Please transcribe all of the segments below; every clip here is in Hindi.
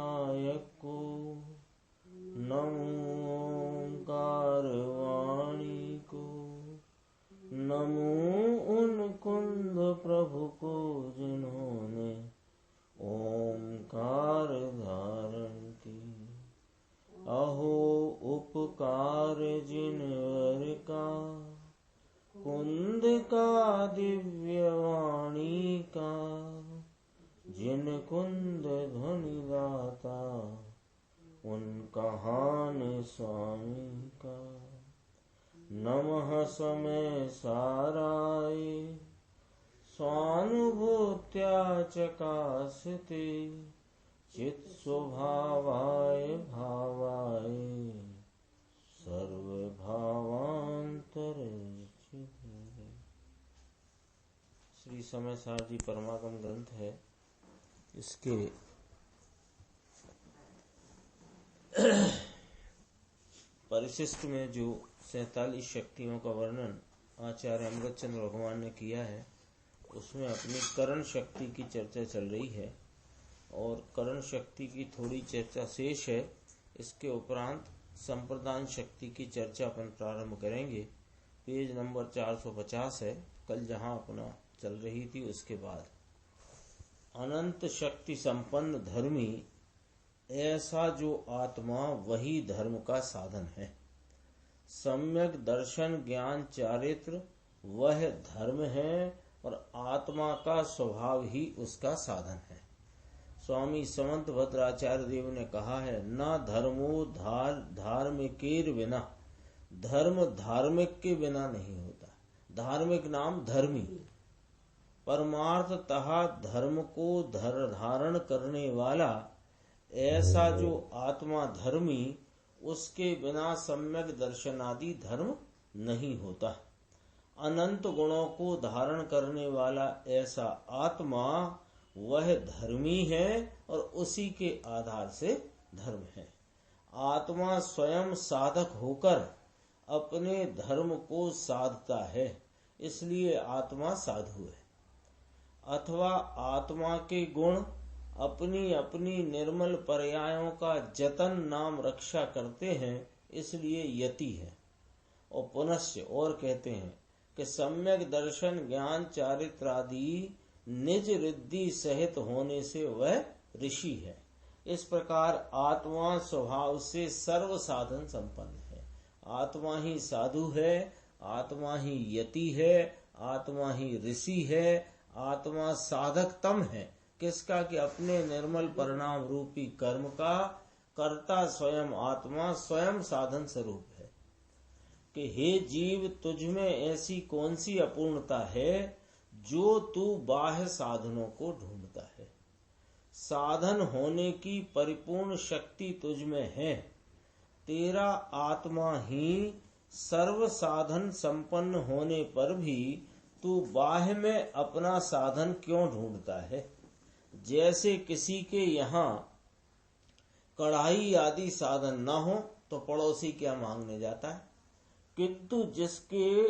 नायक को, नमो ओंकार वाणी को, नमो उन कुंद प्रभु को जिन्होंने ओंकार धारण की। अहो उपकार जिनवर का, कुंद का दिव्य वाणी का, जिन कुंद ध्वनि दाता उन कहान स्वामी का। नमः समय साराय स्वानुभूत्या चकासते, चित स्वभावाय भावाय सर्व भावांतर। श्री समय सार जी परमागम ग्रंथ है। इसके परिशिष्ट में जो 47 शक्तियों का वर्णन आचार्य अमृतचंद्र भगवान ने किया है, उसमें अपनी करण शक्ति की चर्चा चल रही है और करण शक्ति की थोड़ी चर्चा शेष है। इसके उपरांत संप्रदान शक्ति की चर्चा अपन प्रारंभ करेंगे। पेज नंबर 450 है, कल जहां अपना चल रही थी उसके बाद। अनंत शक्ति संपन्न धर्मी ऐसा जो आत्मा वही धर्म का साधन है। सम्यक दर्शन ज्ञान चारित्र वह धर्म है और आत्मा का स्वभाव ही उसका साधन है। स्वामी समंत भद्राचार्य देव ने कहा है, न धर्मो धार्मिकेर बिना, धर्म धार्मिक के बिना नहीं होता। धार्मिक नाम धर्मी, परमार्थतः धर्म को धारण करने वाला ऐसा जो आत्मा धर्मी, उसके बिना सम्यक दर्शन आदि धर्म नहीं होता। अनंत गुणों को धारण करने वाला ऐसा आत्मा वह धर्मी है और उसी के आधार से धर्म है। आत्मा स्वयं साधक होकर अपने धर्म को साधता है, इसलिए आत्मा साधु है। अथवा आत्मा के गुण अपनी अपनी निर्मल पर्यायों का जतन नाम रक्षा करते हैं, इसलिए यति है। और पुनश्च और कहते हैं कि सम्यक दर्शन ज्ञान चारित्र आदि निज रिद्धि सहित होने से वह ऋषि है। इस प्रकार आत्मा स्वभाव से सर्व साधन संपन्न है। आत्मा ही साधु है, आत्मा ही यति है, आत्मा ही ऋषि है, आत्मा साधकतम है। किसका? कि अपने निर्मल परिणाम रूपी कर्म का कर्ता स्वयं आत्मा स्वयं साधन स्वरूप है। कि हे जीव, तुझ में ऐसी कौन सी अपूर्णता है जो तू बाह्य साधनों को ढूंढता है। साधन होने की परिपूर्ण शक्ति तुझ में है। तेरा आत्मा ही सर्व साधन संपन्न होने पर भी तू बाह्य में अपना साधन क्यों ढूंढता है। जैसे किसी के यहाँ कढ़ाई आदि साधन न हो तो पड़ोसी क्या मांगने जाता है, किंतु जिसके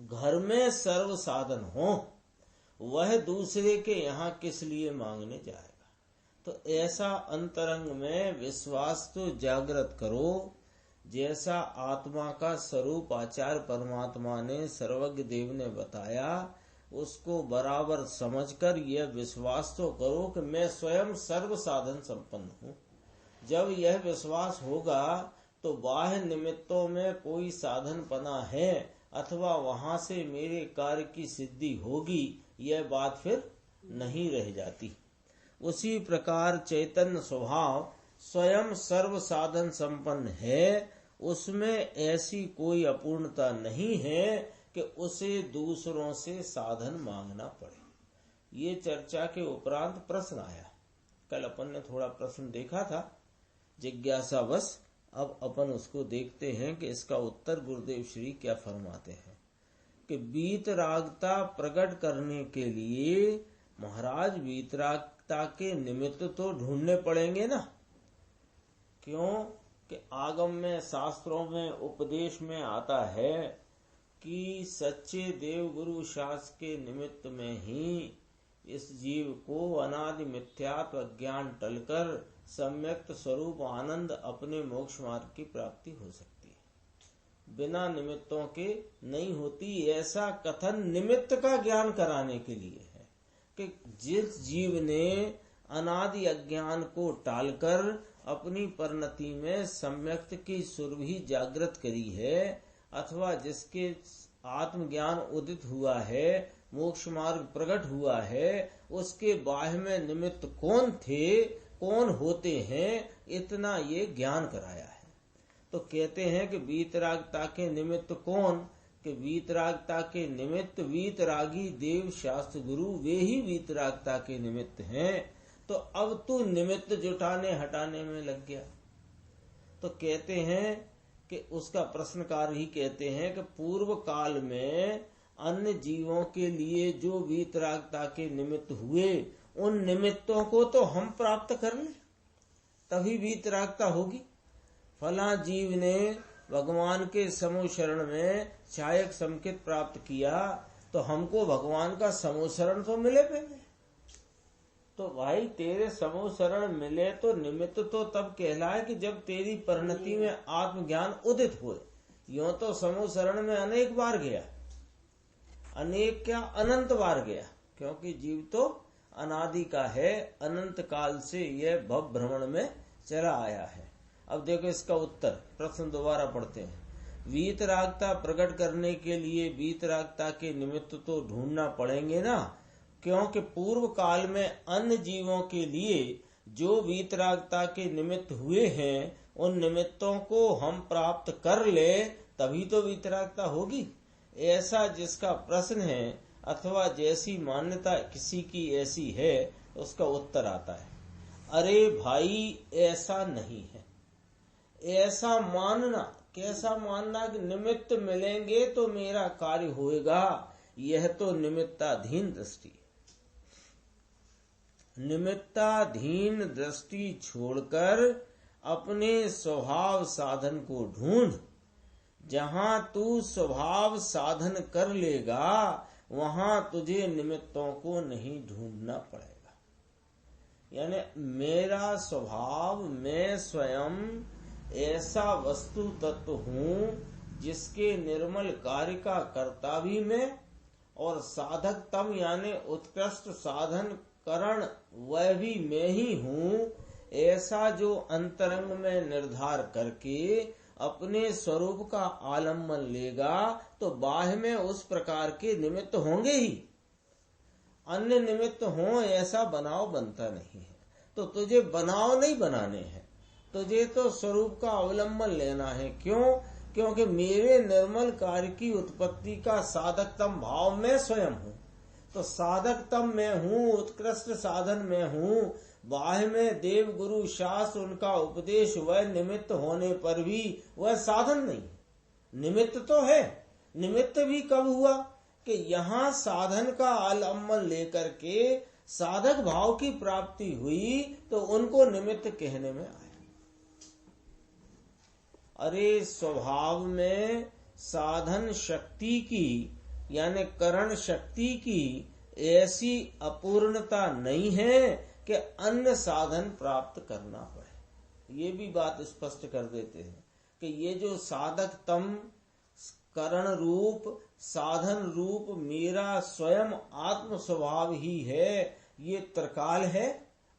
घर में सर्व साधन हो वह दूसरे के यहाँ किस लिए मांगने जाएगा। तो ऐसा अंतरंग में विश्वास तो जागृत करो। जैसा आत्मा का स्वरूप आचार्य परमात्मा ने सर्वज्ञ देव ने बताया, उसको बराबर समझकर यह विश्वास तो करो कि मैं स्वयं सर्व साधन संपन्न हूँ। जब यह विश्वास होगा तो बाह्य निमित्तों में कोई साधन पना है अथवा वहां से मेरे कार्य की सिद्धि होगी, यह बात फिर नहीं रह जाती। उसी प्रकार चैतन्य स्वभाव स्वयं सर्व साधन संपन्न है, उसमें ऐसी कोई अपूर्णता नहीं है कि उसे दूसरों से साधन मांगना पड़े। ये चर्चा के उपरांत प्रश्न आया। कल अपन ने थोड़ा प्रश्न देखा था जिज्ञासावश, अब अपन उसको देखते हैं कि इसका उत्तर गुरुदेव श्री क्या फरमाते हैं। कि वीतरागता प्रकट करने के लिए महाराज वीतरागता के निमित्त तो ढूंढने पड़ेंगे ना। क्यों? कि आगम में शास्त्रों में उपदेश में आता है कि सच्चे देव गुरु शास्त्र के निमित्त में ही इस जीव को अनादि मिथ्यात्व ज्ञान टलकर सम्यक्त स्वरूप आनंद अपने मोक्ष मार्ग की प्राप्ति हो सकती है। बिना निमित्तों के नहीं होती। ऐसा कथन निमित्त का ज्ञान कराने के लिए है कि जिस जीव ने अनादि अज्ञान को टालकर अपनी परिणति में सम्यक्त की सुरभि जागृत करी है, अथवा जिसके आत्मज्ञान उदित हुआ है, मोक्ष मार्ग प्रकट हुआ है, उसके बाह्य में निमित्त कौन थे, कौन होते हैं, इतना ये ज्ञान कराया है। तो कहते हैं कि वीतरागता के निमित्त कौन, कि वीतरागता के निमित्त वीतरागी देव शास्त्र गुरु, वे ही वीतरागता के निमित्त हैं। तो अब तू निमित्त जुटाने हटाने में लग गया। तो कहते हैं कि उसका प्रश्नकार ही कहते हैं कि पूर्व काल में अन्य जीवों के लिए जो वीतरागता के निमित्त हुए, उन निमित्तों को तो हम प्राप्त कर लें, तभी वीतरागता होगी। फला जीव ने भगवान के समूह शरण में सहायक संकेत प्राप्त किया, तो हमको भगवान का समूह शरण तो मिले पहले। तो भाई तेरे समूह शरण मिले तो निमित्त तो तब कहलाए कि जब तेरी परिणति में आत्मज्ञान उदित हुए। यूं तो समूह शरण में अनेक बार गया, अनेक क्या अनंत बार गया, क्योंकि जीव तो अनादि का है, अनंत काल से यह भव भ्रमण में चला आया है। अब देखो इसका उत्तर, प्रश्न दोबारा पढ़ते हैं। वीतरागता प्रकट करने के लिए वीतरागता के निमित्त तो ढूंढना पड़ेंगे ना, क्योंकि पूर्व काल में अन्य जीवों के लिए जो वीतरागता के निमित्त हुए हैं, उन निमित्तों को हम प्राप्त कर ले, तभी तो वीतरागता होगी। ऐसा जिसका प्रश्न है अथवा जैसी मान्यता किसी की ऐसी है, उसका उत्तर आता है, अरे भाई ऐसा नहीं है। ऐसा मानना, कैसा मानना कि निमित्त मिलेंगे तो मेरा कार्य होएगा, यह तो निमित्ताधीन दृष्टि है। निमित्ताधीन दृष्टि छोड़कर अपने स्वभाव साधन को ढूंढ। जहां तू स्वभाव साधन कर लेगा, वहां तुझे निमित्तों को नहीं ढूंढना पड़ेगा। यानी मेरा स्वभाव, मैं स्वयं ऐसा वस्तु तत्व हूँ जिसके निर्मल कार्य का कर्ता भी मैं और साधक तम यानी उत्कृष्ट साधन करण वह भी मैं ही हूँ। ऐसा जो अंतरंग में निर्धार करके अपने स्वरूप का आलम्बन लेगा, तो बाह्य में उस प्रकार के निमित्त होंगे ही। अन्य निमित्त हो ऐसा बनाव बनता नहीं है। तो तुझे बनाव नहीं बनाने हैं, तुझे तो स्वरूप का अवलंबन लेना है। क्यों? क्योंकि मेरे निर्मल कार्य की उत्पत्ति का साधकतम भाव मैं स्वयं हूँ। तो साधकतम मैं हूँ, उत्कृष्ट साधन मैं हूँ। बाह्य में देव गुरु शास्त्र उनका उपदेश वह निमित्त होने पर भी वह साधन नहीं, निमित्त तो है। निमित्त भी कब हुआ कि यहाँ साधन का आलम्बन लेकर के साधक भाव की प्राप्ति हुई, तो उनको निमित्त कहने में आया। अरे स्वभाव में साधन शक्ति की यानी करण शक्ति की ऐसी अपूर्णता नहीं है कि अन्य साधन प्राप्त करना पड़े। ये भी बात स्पष्ट कर देते हैं कि ये जो साधक तम करण रूप साधन रूप मेरा स्वयं आत्म स्वभाव ही है, ये त्रिकाल है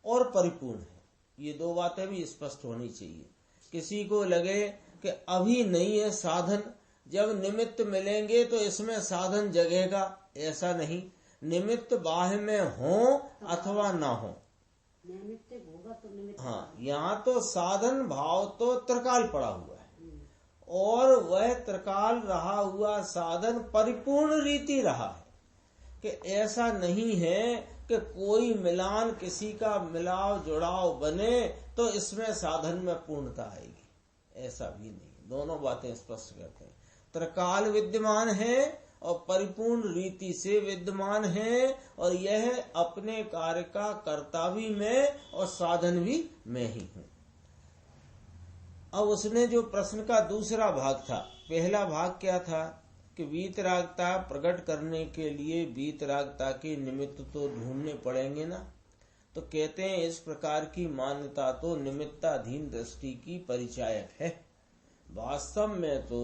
और परिपूर्ण है। ये दो बातें भी स्पष्ट होनी चाहिए। किसी को लगे कि अभी नहीं है साधन, जब निमित्त मिलेंगे तो इसमें साधन जगेगा, ऐसा नहीं। निमित्त बाह्य में हो अथवा ना हो, हाँ, यहाँ तो साधन भाव तो त्रिकाल पड़ा हुआ है और वह त्रिकाल रहा हुआ साधन परिपूर्ण रीति रहा है। कि ऐसा नहीं है कि कोई मिलान किसी का मिलाव जुड़ाव बने तो इसमें साधन में पूर्णता आएगी, ऐसा भी नहीं। दोनों बातें स्पष्ट करते हैं। त्रिकाल विद्यमान है और परिपूर्ण रीति से विद्यमान है, और यह अपने कार्य का कर्ता भी मैं और साधन भी मैं ही हूँ। अब उसने जो प्रश्न का दूसरा भाग था, पहला भाग क्या था कि वीतरागता प्रकट करने के लिए वीतरागता के निमित्त तो ढूंढने पड़ेंगे ना। तो कहते हैं इस प्रकार की मान्यता तो निमित्ताधीन दृष्टि की परिचायक है। वास्तव में तो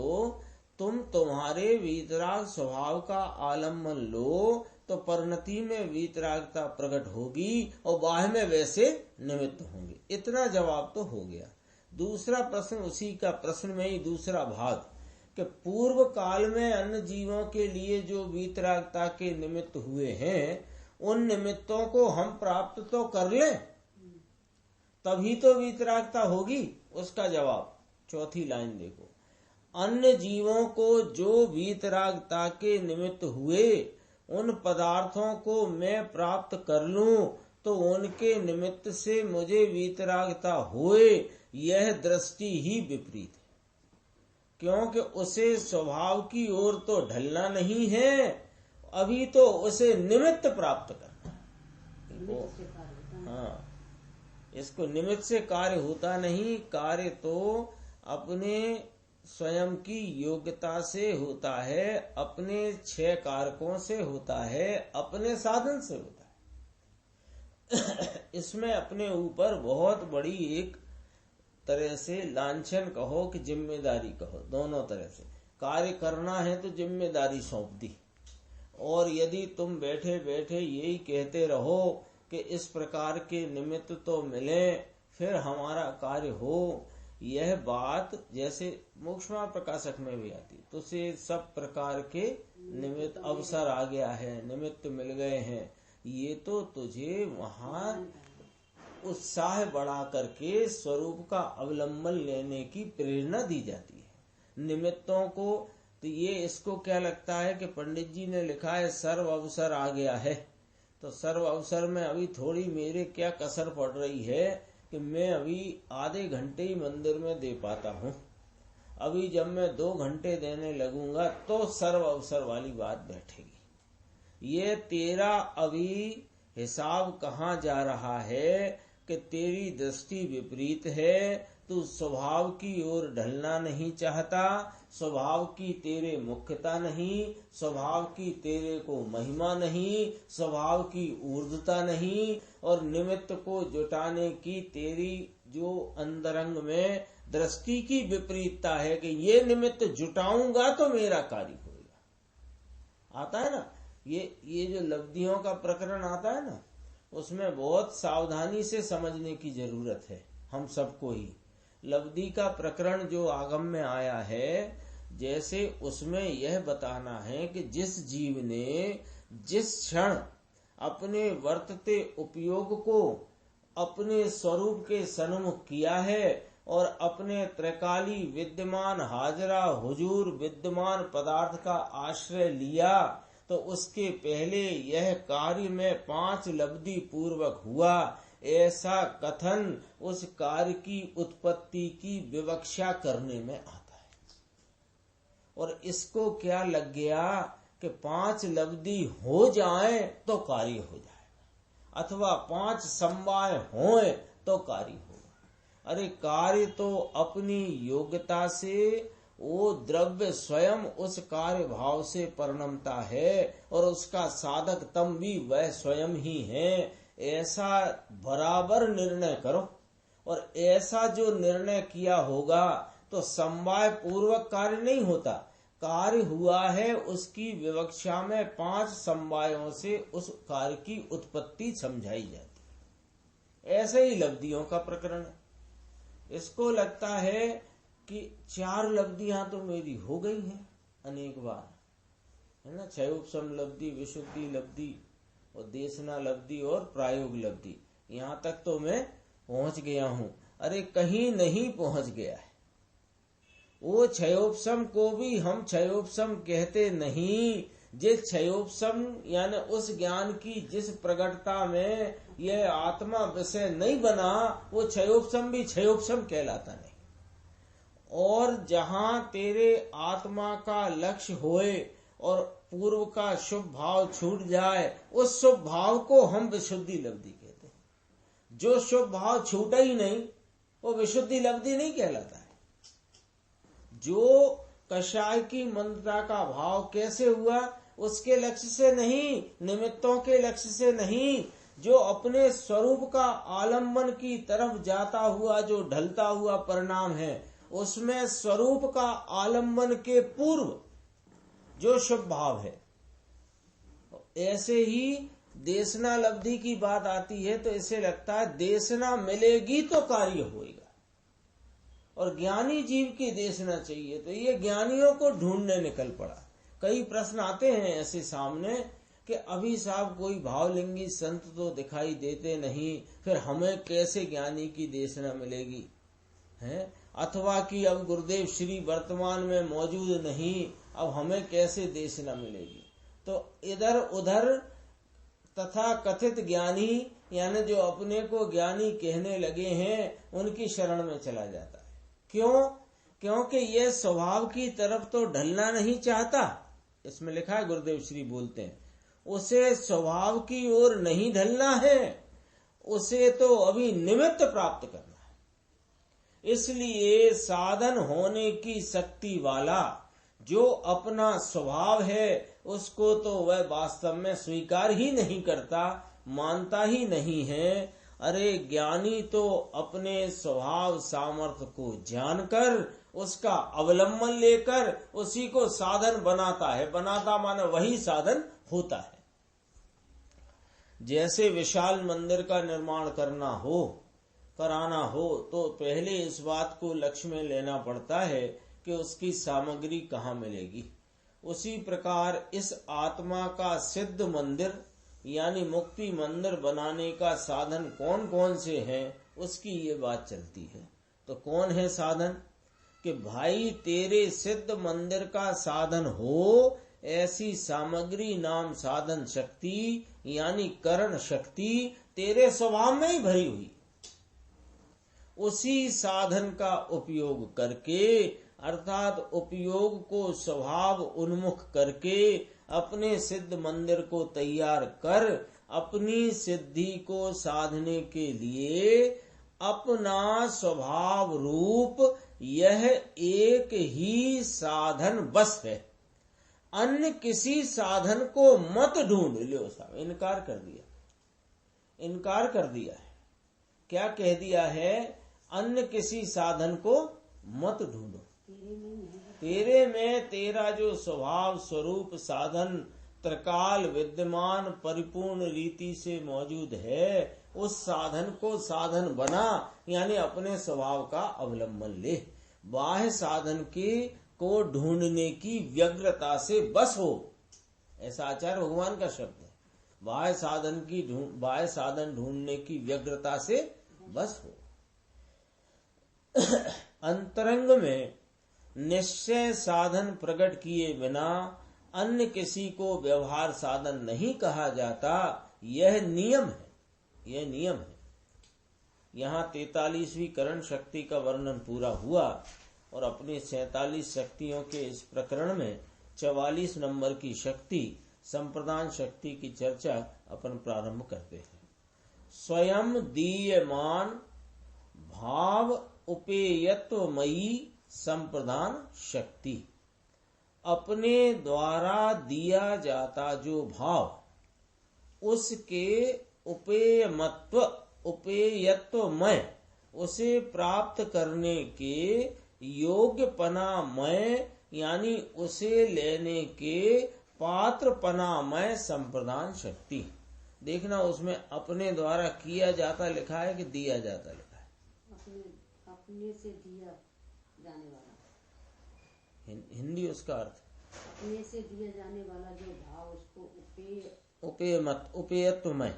तुम तुम्हारे वीतराग स्वभाव का आलम्बन लो तो परिणति में वीतरागता प्रकट होगी और बाह्य में वैसे निमित्त होंगे। इतना जवाब तो हो गया। दूसरा प्रश्न उसी का प्रश्न में ही दूसरा भाग कि पूर्व काल में अन्य जीवों के लिए जो वीतरागता के निमित्त हुए हैं उन निमित्तों को हम प्राप्त तो कर लें तभी तो वीतरागता होगी। उसका जवाब चौथी लाइन देखो, अन्य जीवों को जो वीतरागता के निमित्त हुए उन पदार्थों को मैं प्राप्त कर लूं तो उनके निमित्त से मुझे वीतरागता होए, यह दृष्टि ही विपरीत है, क्योंकि उसे स्वभाव की ओर तो ढलना नहीं है, अभी तो उसे निमित्त प्राप्त करना है। हाँ, इसको निमित्त से कार्य होता नहीं, कार्य तो अपने स्वयं की योग्यता से होता है, अपने 6 कारकों से होता है, अपने साधन से होता है। इसमें अपने ऊपर बहुत बड़ी एक तरह से लांछन कहो कि जिम्मेदारी कहो, दोनों तरह से कार्य करना है तो जिम्मेदारी सौंप दी। और यदि तुम बैठे बैठे यही कहते रहो कि इस प्रकार के निमित्त तो मिले फिर हमारा कार्य हो, यह बात जैसे मोक्षमा प्रकाशक में भी आती, तो से सब प्रकार के निमित्त अवसर आ गया है, निमित्त मिल गए हैं, ये तो तुझे वहां उत्साह बढ़ा करके स्वरूप का अवलंबन लेने की प्रेरणा दी जाती है। निमित्तों को तो ये इसको क्या लगता है कि पंडित जी ने लिखा है सर्व अवसर आ गया है, तो सर्व अवसर में अभी थोड़ी मेरे क्या कसर पड़ रही है कि मैं अभी आधे घंटे ही मंदिर में दे पाता हूँ, अभी जब मैं 2 घंटे देने लगूंगा तो सर्व अवसर वाली बात बैठेगी। ये तेरा अभी हिसाब कहाँ जा रहा है कि तेरी दृष्टि विपरीत है, तू स्वभाव की ओर ढलना नहीं चाहता, स्वभाव की तेरे मुख्यता नहीं, स्वभाव की तेरे को महिमा नहीं, स्वभाव की ऊर्ध्वता नहीं, और निमित्त को जुटाने की तेरी जो अंतरंग में दृष्टि की विपरीतता है कि ये निमित्त जुटाऊंगा तो मेरा कार्य होगा। आता है ना ये जो लब्धियों का प्रकरण आता है ना, उसमें बहुत सावधानी से समझने की जरूरत है हम सबको ही। लब्धि का प्रकरण जो आगम में आया है, जैसे उसमें यह बताना है कि जिस जीव ने जिस क्षण अपने वर्तते उपयोग को अपने स्वरूप के सन्मुख किया है और अपने त्रिकाली विद्यमान हाजरा हुजूर विद्यमान पदार्थ का आश्रय लिया, तो उसके पहले यह कार्य में 5 लब्धि पूर्वक हुआ, ऐसा कथन उस कार्य की उत्पत्ति की विवक्षा करने में आता है। और इसको क्या लग गया कि 5 लब्धि हो जाए तो कार्य हो जाएगा, अथवा 5 समवाय होए तो कार्य होगा। अरे कार्य तो अपनी योग्यता से वो द्रव्य स्वयं उस कार्य भाव से परिणमता है और उसका साधक तम भी वह स्वयं ही है, ऐसा बराबर निर्णय करो। और ऐसा जो निर्णय किया होगा तो समवाय पूर्वक कार्य नहीं होता, कार्य हुआ है उसकी विवक्षा में 5 समवायों से उस कार्य की उत्पत्ति समझाई जाती। ऐसे ही लब्धियों का प्रकरण है। इसको लगता है कि 4 लब्धियां तो मेरी हो गई हैं अनेक बार, है ना, क्षयोपशम लब्धि, विशुद्धि लब्धि और देशना लब्धि और प्रायोग लब्धि, यहाँ तक तो मैं पहुंच गया हूँ। अरे कहीं नहीं पहुंच गया है। वो क्षयोपशम को भी हम क्षयोपशम कहते नहीं, जिस क्षयोपशम यानी उस ज्ञान की जिस प्रगटता में यह आत्मा विषय नहीं बना, वो क्षयोपशम भी क्षयोपशम कहलाता नहीं। और जहाँ तेरे आत्मा का लक्ष्य होए और पूर्व का शुभ भाव छूट जाए, उस शुभ भाव को हम विशुद्धि लब्धि कहते हैं। जो शुभ भाव छूटा ही नहीं वो विशुद्धि लब्धि नहीं कहलाता है। जो कषाय की मंत्रता का भाव कैसे हुआ, उसके लक्ष्य से नहीं, निमित्तों के लक्ष्य से नहीं, जो अपने स्वरूप का आलम्बन की तरफ जाता हुआ जो ढलता हुआ परिणाम है, उसमें स्वरूप का आलम्बन के पूर्व जो शुभ भाव है, ऐसे ही देशना लब्धि की बात आती है तो इसे लगता है देशना मिलेगी तो कार्य होएगा, और ज्ञानी जीव की देशना चाहिए, तो ये ज्ञानियों को ढूंढने निकल पड़ा। कई प्रश्न आते हैं ऐसे सामने कि अभी साहब कोई भावलिंगी संत तो दिखाई देते नहीं, फिर हमें कैसे ज्ञानी की देशना मिलेगी है, अथवा कि अब गुरुदेव श्री वर्तमान में मौजूद नहीं, अब हमें कैसे देशना मिलेगी। तो इधर उधर तथा कथित ज्ञानी यानी जो अपने को ज्ञानी कहने लगे हैं उनकी शरण में चला जाता है। क्यों? क्योंकि ये स्वभाव की तरफ तो ढलना नहीं चाहता। इसमें लिखा है, गुरुदेव श्री बोलते हैं, उसे स्वभाव की ओर नहीं ढलना है, उसे तो अभी निमित्त प्राप्त करना है। इसलिए साधन होने की शक्ति वाला जो अपना स्वभाव है उसको तो वह वास्तव में स्वीकार ही नहीं करता, मानता ही नहीं है। अरे ज्ञानी तो अपने स्वभाव सामर्थ्य को जानकर उसका अवलंबन लेकर उसी को साधन बनाता है। बनाता माने वही साधन होता है। जैसे विशाल मंदिर का निर्माण कराना हो तो पहले इस बात को लक्ष्य में लेना पड़ता है कि उसकी सामग्री कहाँ मिलेगी। उसी प्रकार इस आत्मा का सिद्ध मंदिर यानी मुक्ति मंदिर बनाने का साधन कौन कौन से हैं उसकी ये बात चलती है। तो कौन है साधन? कि भाई तेरे सिद्ध मंदिर का साधन हो ऐसी सामग्री नाम साधन शक्ति यानी करण शक्ति तेरे स्वभाव में ही भरी हुई। उसी साधन का उपयोग करके अर्थात उपयोग को स्वभाव उन्मुख करके अपने सिद्ध मंदिर को तैयार कर अपनी सिद्धि को साधने के लिए अपना स्वभाव रूप यह एक ही साधन बस है। अन्य किसी साधन को मत ढूंढ लो। साहब इनकार कर दिया है। क्या कह दिया है? अन्य किसी साधन को मत ढूंढो। तेरे में तेरा जो स्वभाव स्वरूप साधन त्रिकाल विद्यमान परिपूर्ण रीति से मौजूद है, उस साधन को साधन बना यानी अपने स्वभाव का अवलंबन ले। बाह्य साधन को ढूंढने की व्यग्रता से बस हो, ऐसा आचार्य भगवान का शब्द है। बाह्य साधन ढूंढने की व्यग्रता से बस हो। अंतरंग में निश्चय साधन प्रकट किए बिना अन्य किसी को व्यवहार साधन नहीं कहा जाता। यह नियम है। यहाँ 43वीं करण शक्ति का वर्णन पूरा हुआ और अपनी 47 शक्तियों के इस प्रकरण में 44 नंबर की शक्ति संप्रदान शक्ति की चर्चा अपन प्रारंभ करते हैं। स्वयं दीयमान भाव उपेयत्वमयी संप्रदान शक्ति। अपने द्वारा दिया जाता जो भाव उसके उपेयत्वमय उसे प्राप्त करने के योग्यपनामय यानी उसे लेने के पात्रपनामय संप्रदान शक्ति। देखना उसमें अपने द्वारा किया जाता लिखा है कि दिया जाता लिखा है? अपने से दिया जाने वाला। हिंदी उसका अर्थ अपने से दिया जाने वाला जो भाव उसको उपेयत्वमय।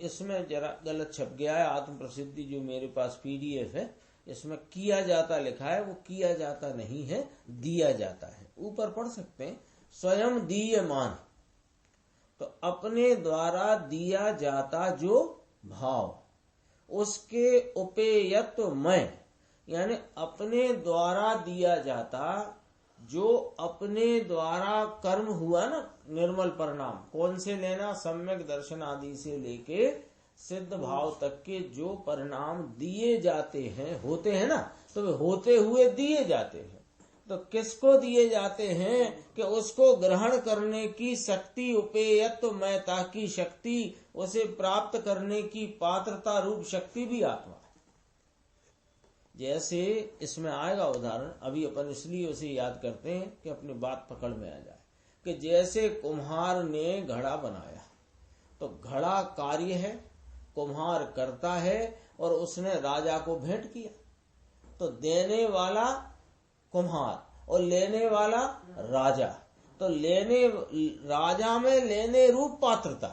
इसमें जरा गलत छप गया है। आत्म प्रसिद्धि जो मेरे पास PDF है इसमें किया जाता लिखा है, वो किया जाता नहीं है, दिया जाता है। ऊपर पढ़ सकते हैं स्वयं दीयमान। तो अपने द्वारा दिया जाता जो भाव उसके उपेयत्वमय यानी अपने द्वारा दिया जाता जो अपने द्वारा कर्म हुआ ना निर्मल परिणाम। कौन से लेना? सम्यक दर्शन आदि से लेके सिद्ध भाव तक के जो परिणाम दिए जाते हैं होते हैं ना, तो वे होते हुए दिए जाते हैं। तो किसको दिए जाते हैं कि उसको ग्रहण करने की शक्ति, उपेयत्वमयता की शक्ति, उसे प्राप्त करने की पात्रता रूप शक्ति भी आत्मा है। जैसे इसमें आएगा उदाहरण, अभी अपन इसलिए उसे याद करते हैं कि अपनी बात पकड़ में आ जाए, कि जैसे कुम्हार ने घड़ा बनाया, तो घड़ा कार्य है, कुम्हार करता है, और उसने राजा को भेंट किया। तो देने वाला कुम्हार और लेने वाला राजा, तो राजा में लेने रूप पात्रता,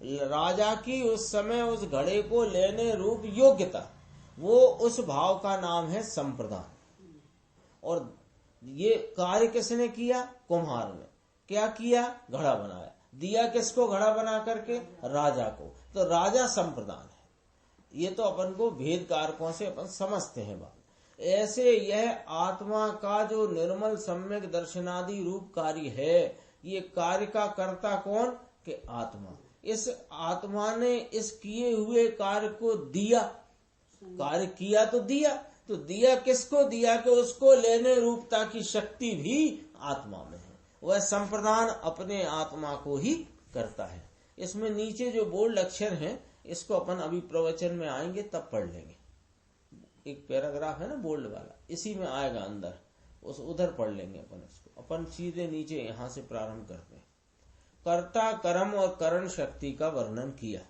राजा की उस समय उस घड़े को लेने रूप योग्यता, वो उस भाव का नाम है संप्रदान। और ये कार्य किसने किया? कुम्हार ने। क्या किया? घड़ा बनाया। दिया किसको घड़ा बना करके? राजा को। तो राजा संप्रदान है। ये तो अपन को भेद कारकों से अपन समझते हैं बात। ऐसे यह आत्मा का जो निर्मल सम्यक दर्शनादि रूप कार्य है, ये कार्य का कर्ता कौन? कि आत्मा। इस आत्मा ने इस किए हुए कार्य को दिया, कार्य किया तो दिया किसको दिया? कि उसको लेने रूपता की शक्ति भी आत्मा में है। वह संप्रदान अपने आत्मा को ही करता है। इसमें नीचे जो बोल्ड अक्षर हैं, इसको अपन अभी प्रवचन में आएंगे तब पढ़ लेंगे। एक पैराग्राफ है ना बोल्ड वाला, इसी में आएगा अंदर, उस उधर पढ़ लेंगे अपन इसको। अपन सीधे नीचे यहां से प्रारंभ करते हैं। कर्ता, कर्म और करण शक्ति का वर्णन किया।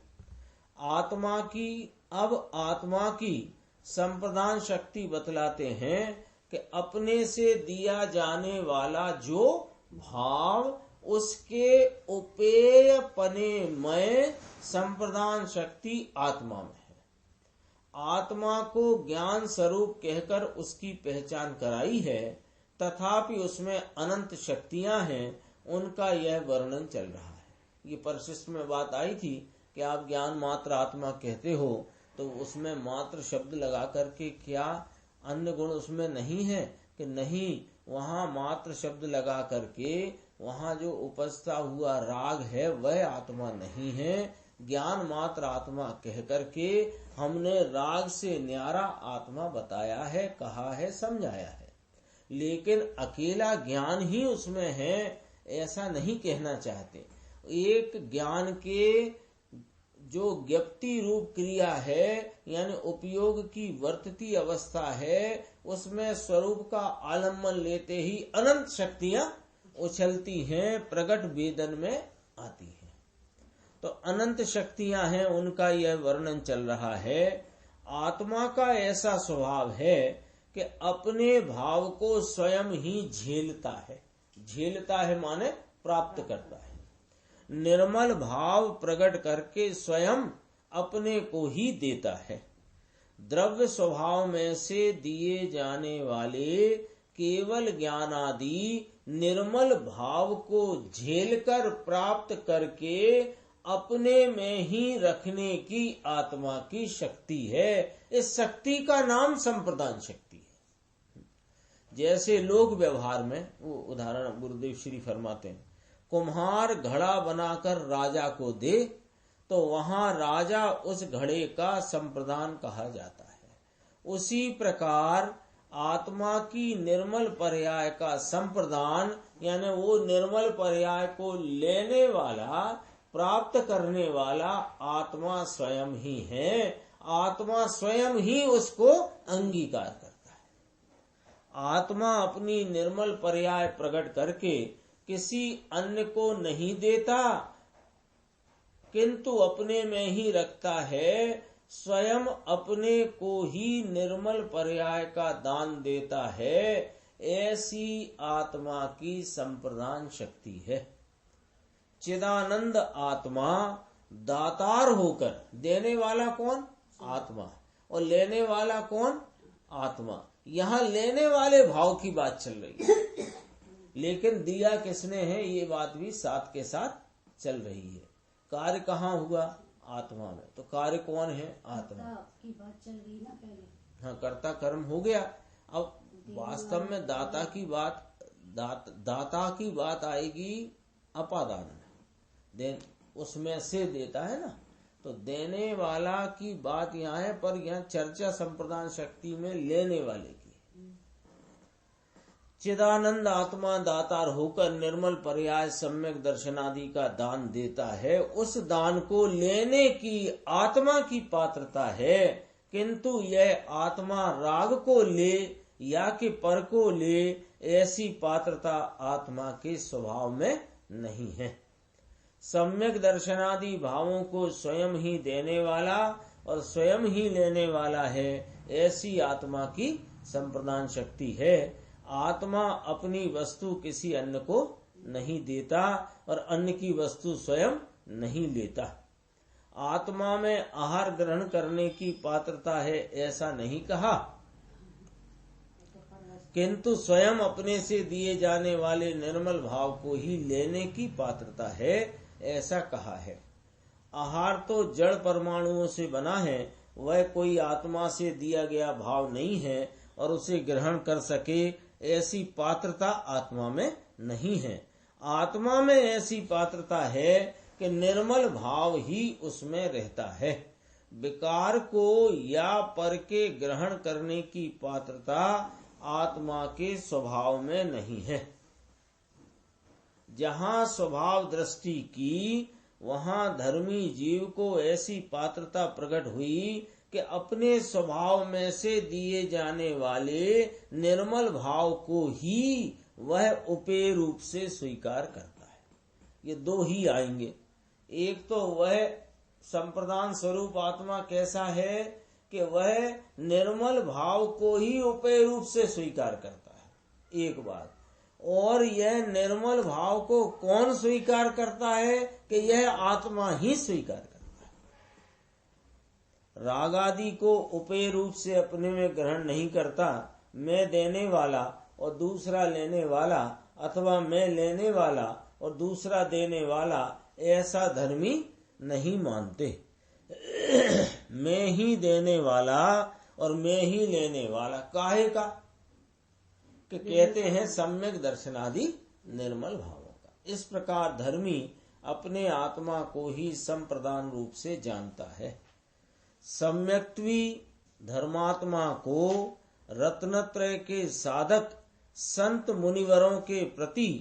अब आत्मा की संप्रदान शक्ति बतलाते हैं कि अपने से दिया जाने वाला जो भाव, उसके उपेयपने में संप्रदान शक्ति आत्मा में है। आत्मा को ज्ञान स्वरूप कहकर उसकी पहचान कराई है, तथापि उसमें अनंत शक्तियां हैं, उनका यह वर्णन चल रहा है। ये परिशिष्ट में बात आई थी कि आप ज्ञान मात्र आत्मा कहते हो, तो उसमें मात्र शब्द लगा करके क्या अन्य गुण उसमें नहीं है? कि नहीं, वहां मात्र शब्द लगा करके वहां जो उपजता हुआ राग है वह आत्मा नहीं है। ज्ञान मात्र आत्मा कह करके हमने राग से न्यारा आत्मा बताया है, कहा है, समझाया है। लेकिन अकेला ज्ञान ही उसमें है ऐसा नहीं कहना चाहते। एक ज्ञान के जो ज्ञप्ति रूप क्रिया है, यानी उपयोग की वर्तती अवस्था है, उसमें स्वरूप का आलम्बन लेते ही अनंत शक्तियां उछलती हैं, प्रकट वेदन में आती हैं। तो अनंत शक्तियां हैं, उनका यह वर्णन चल रहा है। आत्मा का ऐसा स्वभाव है कि अपने भाव को स्वयं ही झेलता है। झेलता है माने प्राप्त करता है। निर्मल भाव प्रकट करके स्वयं अपने को ही देता है। द्रव्य स्वभाव में से दिए जाने वाले केवल ज्ञानादि निर्मल भाव को झेलकर प्राप्त करके अपने में ही रखने की आत्मा की शक्ति है। इस शक्ति का नाम संप्रदान शक्ति है। जैसे लोक व्यवहार में वो उदाहरण गुरुदेव श्री फरमाते हैं, कुम्हार घड़ा बनाकर राजा को दे, तो वहां राजा उस घड़े का संप्रदान कहा जाता है। उसी प्रकार आत्मा की निर्मल पर्याय का संप्रदान, यानी वो निर्मल पर्याय को लेने वाला, प्राप्त करने वाला आत्मा स्वयं ही है। आत्मा स्वयं ही उसको अंगीकार करता है। आत्मा अपनी निर्मल पर्याय प्रकट करके किसी अन्य को नहीं देता, किंतु अपने में ही रखता है। स्वयं अपने को ही निर्मल पर्याय का दान देता है। ऐसी आत्मा की संप्रदान शक्ति है। चिदानंद आत्मा दातार होकर, देने वाला कौन? आत्मा। और लेने वाला कौन? आत्मा। यहाँ लेने वाले भाव की बात चल रही है, लेकिन दिया किसने है ये बात भी साथ के साथ चल रही है। कार्य कहाँ हुआ? आत्मा में। तो कार्य कौन है? आत्मा की बात चल रही ना पहले। हाँ, कर्ता कर्म हो गया। अब वास्तव में दाता की बात आएगी अपादान में, उसमें से देता है ना, तो देने वाला की बात यहाँ है, पर यहाँ चर्चा संप्रदान शक्ति में लेने वाले की। चिदानंद आत्मा दातार होकर निर्मल पर्याय सम्यक दर्शनादि का दान देता है, उस दान को लेने की आत्मा की पात्रता है, किंतु यह आत्मा राग को ले या कि पर को ले, ऐसी पात्रता आत्मा के स्वभाव में नहीं है। सम्यक दर्शनादि भावों को स्वयं ही देने वाला और स्वयं ही लेने वाला है, ऐसी आत्मा की संप्रदान शक्ति है। आत्मा अपनी वस्तु किसी अन्य को नहीं देता और अन्य की वस्तु स्वयं नहीं लेता। आत्मा में आहार ग्रहण करने की पात्रता है ऐसा नहीं कहा, किंतु स्वयं अपने से दिए जाने वाले निर्मल भाव को ही लेने की पात्रता है ऐसा कहा है। आहार तो जड़ परमाणुओं से बना है, वह कोई आत्मा से दिया गया भाव नहीं है और उसे ग्रहण कर सके ऐसी पात्रता आत्मा में नहीं है। आत्मा में ऐसी पात्रता है कि निर्मल भाव ही उसमें रहता है। विकार को या पर के ग्रहण करने की पात्रता आत्मा के स्वभाव में नहीं है। जहाँ स्वभाव दृष्टि की, वहाँ धर्मी जीव को ऐसी पात्रता प्रकट हुई कि अपने स्वभाव में से दिए जाने वाले निर्मल भाव को ही वह उपेय रूप से स्वीकार करता है। ये दो ही आएंगे। एक तो वह संप्रदान स्वरूप आत्मा कैसा है कि वह निर्मल भाव को ही उपेय रूप से स्वीकार करता है, एक बात। और यह निर्मल भाव को कौन स्वीकार करता है कि यह आत्मा ही स्वीकार करता है। राग आदि को उपेय रूप से अपने में ग्रहण नहीं करता। मैं देने वाला और दूसरा लेने वाला, अथवा मैं लेने वाला और दूसरा देने वाला, ऐसा धर्मी नहीं मानते। मैं ही देने वाला और मैं ही लेने वाला, काहे का कि कहते हैं सम्यक दर्शनादि निर्मल भावों का। इस प्रकार धर्मी अपने आत्मा को ही संप्रदान रूप से जानता है। सम्यक्त्वी धर्मात्मा को रत्नत्रय के साधक संत मुनिवरों के प्रति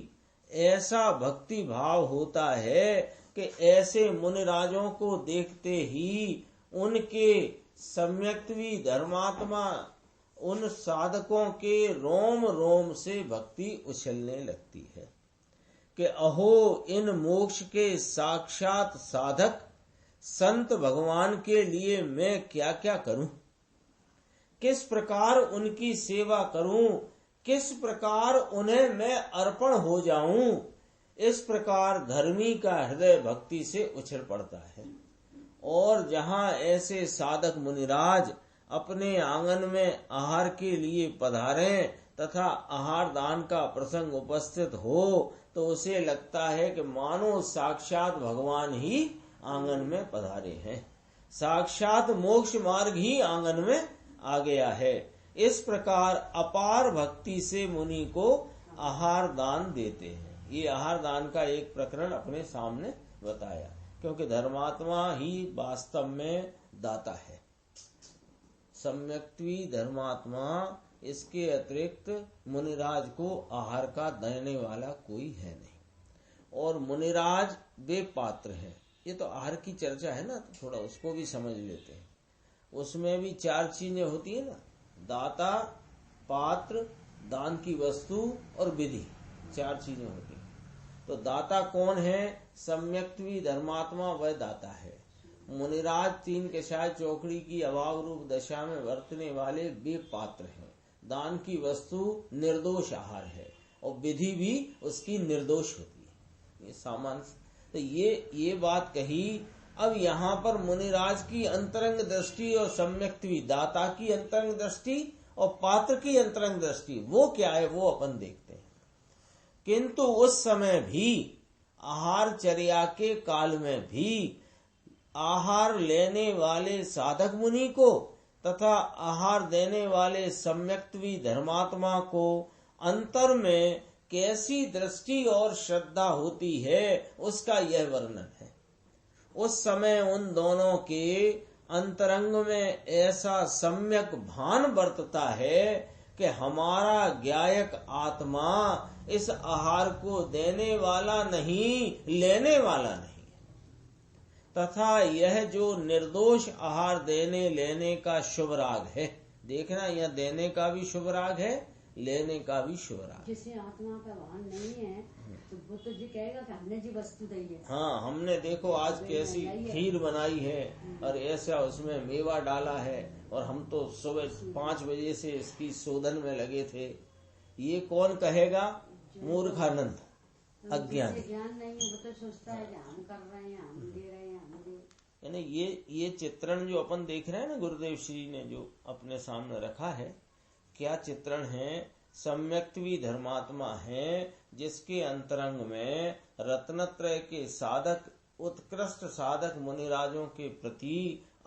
ऐसा भक्ति भाव होता है कि ऐसे मुनिराजों को देखते ही उनके सम्यक्त्वी धर्मात्मा उन साधकों के रोम रोम से भक्ति उछलने लगती है कि अहो इन मोक्ष के साक्षात साधक संत भगवान के लिए मैं क्या क्या करूं, किस प्रकार उनकी सेवा करूं, किस प्रकार उन्हें मैं अर्पण हो जाऊं। इस प्रकार धर्मी का हृदय भक्ति से उछल पड़ता है। और जहाँ ऐसे साधक मुनिराज अपने आंगन में आहार के लिए पधारें तथा आहार दान का प्रसंग उपस्थित हो तो उसे लगता है कि मानो साक्षात भगवान ही आंगन में पधारे हैं, साक्षात मोक्ष मार्ग ही आंगन में आ गया है। इस प्रकार अपार भक्ति से मुनि को आहार दान देते हैं। ये आहार दान का एक प्रकरण अपने सामने बताया, क्योंकि धर्मात्मा ही वास्तव में दाता है। सम्यक्त्वी धर्मात्मा, इसके अतिरिक्त मुनिराज को आहार का देने वाला कोई है नहीं। और मुनिराज वे पात्र हैं। ये तो आहार की चर्चा है ना, तो थोड़ा उसको भी समझ लेते हैं। उसमें भी चार चीजें होती है ना, दाता, पात्र, दान की वस्तु और विधि, चार चीजें होती हैं। तो दाता कौन है? सम्यक्त्वी धर्मात्मा वह दाता है। मुनिराज तीन कषाय चौकड़ी की अभाव रूप दशा में वर्तने वाले वे पात्र हैं। दान की वस्तु निर्दोष आहार है और विधि भी उसकी निर्दोष होती है। ये सामान्य तो ये बात कही। अब यहाँ पर मुनिराज की अंतरंग दृष्टि और सम्यक्त्वी दाता की अंतरंग दृष्टि और पात्र की अंतरंग दृष्टि वो क्या है वो अपन देखते हैं। किंतु उस समय भी आहार चर्या के काल में भी आहार लेने वाले साधक मुनि को तथा आहार देने वाले सम्यक्त्वी धर्मात्मा को अंतर में कैसी दृष्टि और श्रद्धा होती है उसका यह वर्णन है। उस समय उन दोनों के अंतरंग में ऐसा सम्यक भान बरतता है कि हमारा ज्ञायक आत्मा इस आहार को देने वाला नहीं, लेने वाला नहीं, तथा यह जो निर्दोष आहार देने लेने का शुभ राग है, देखना यह देने का भी शुभ राग है, लेने का भी शुभ राग। जिसे आत्मा का भान नहीं है तो वो तो जी कहेगा कि हमने जी वस्तु दी है। हाँ, हमने देखो आज कैसी खीर बनाई है और ऐसा उसमें मेवा डाला है और हम तो सुबह 5 बजे से इसकी शोधन में लगे थे। ये कौन कहेगा? मूर्खानंद, अज्ञान। ज्ञान नहीं है, वो तो सोचता है कि हम कर रहे हैं, हम दे रहे हैं, हम दे। यानी ये चित्रण जो अपन देख रहे हैं ना, गुरुदेव श्री ने जो अपने सामने रखा है, क्या चित्रण है? सम्यक्त्वी धर्मात्मा है जिसके अंतरंग में रत्नत्रय के साधक, उत्कृष्ट साधक मुनिराजों के प्रति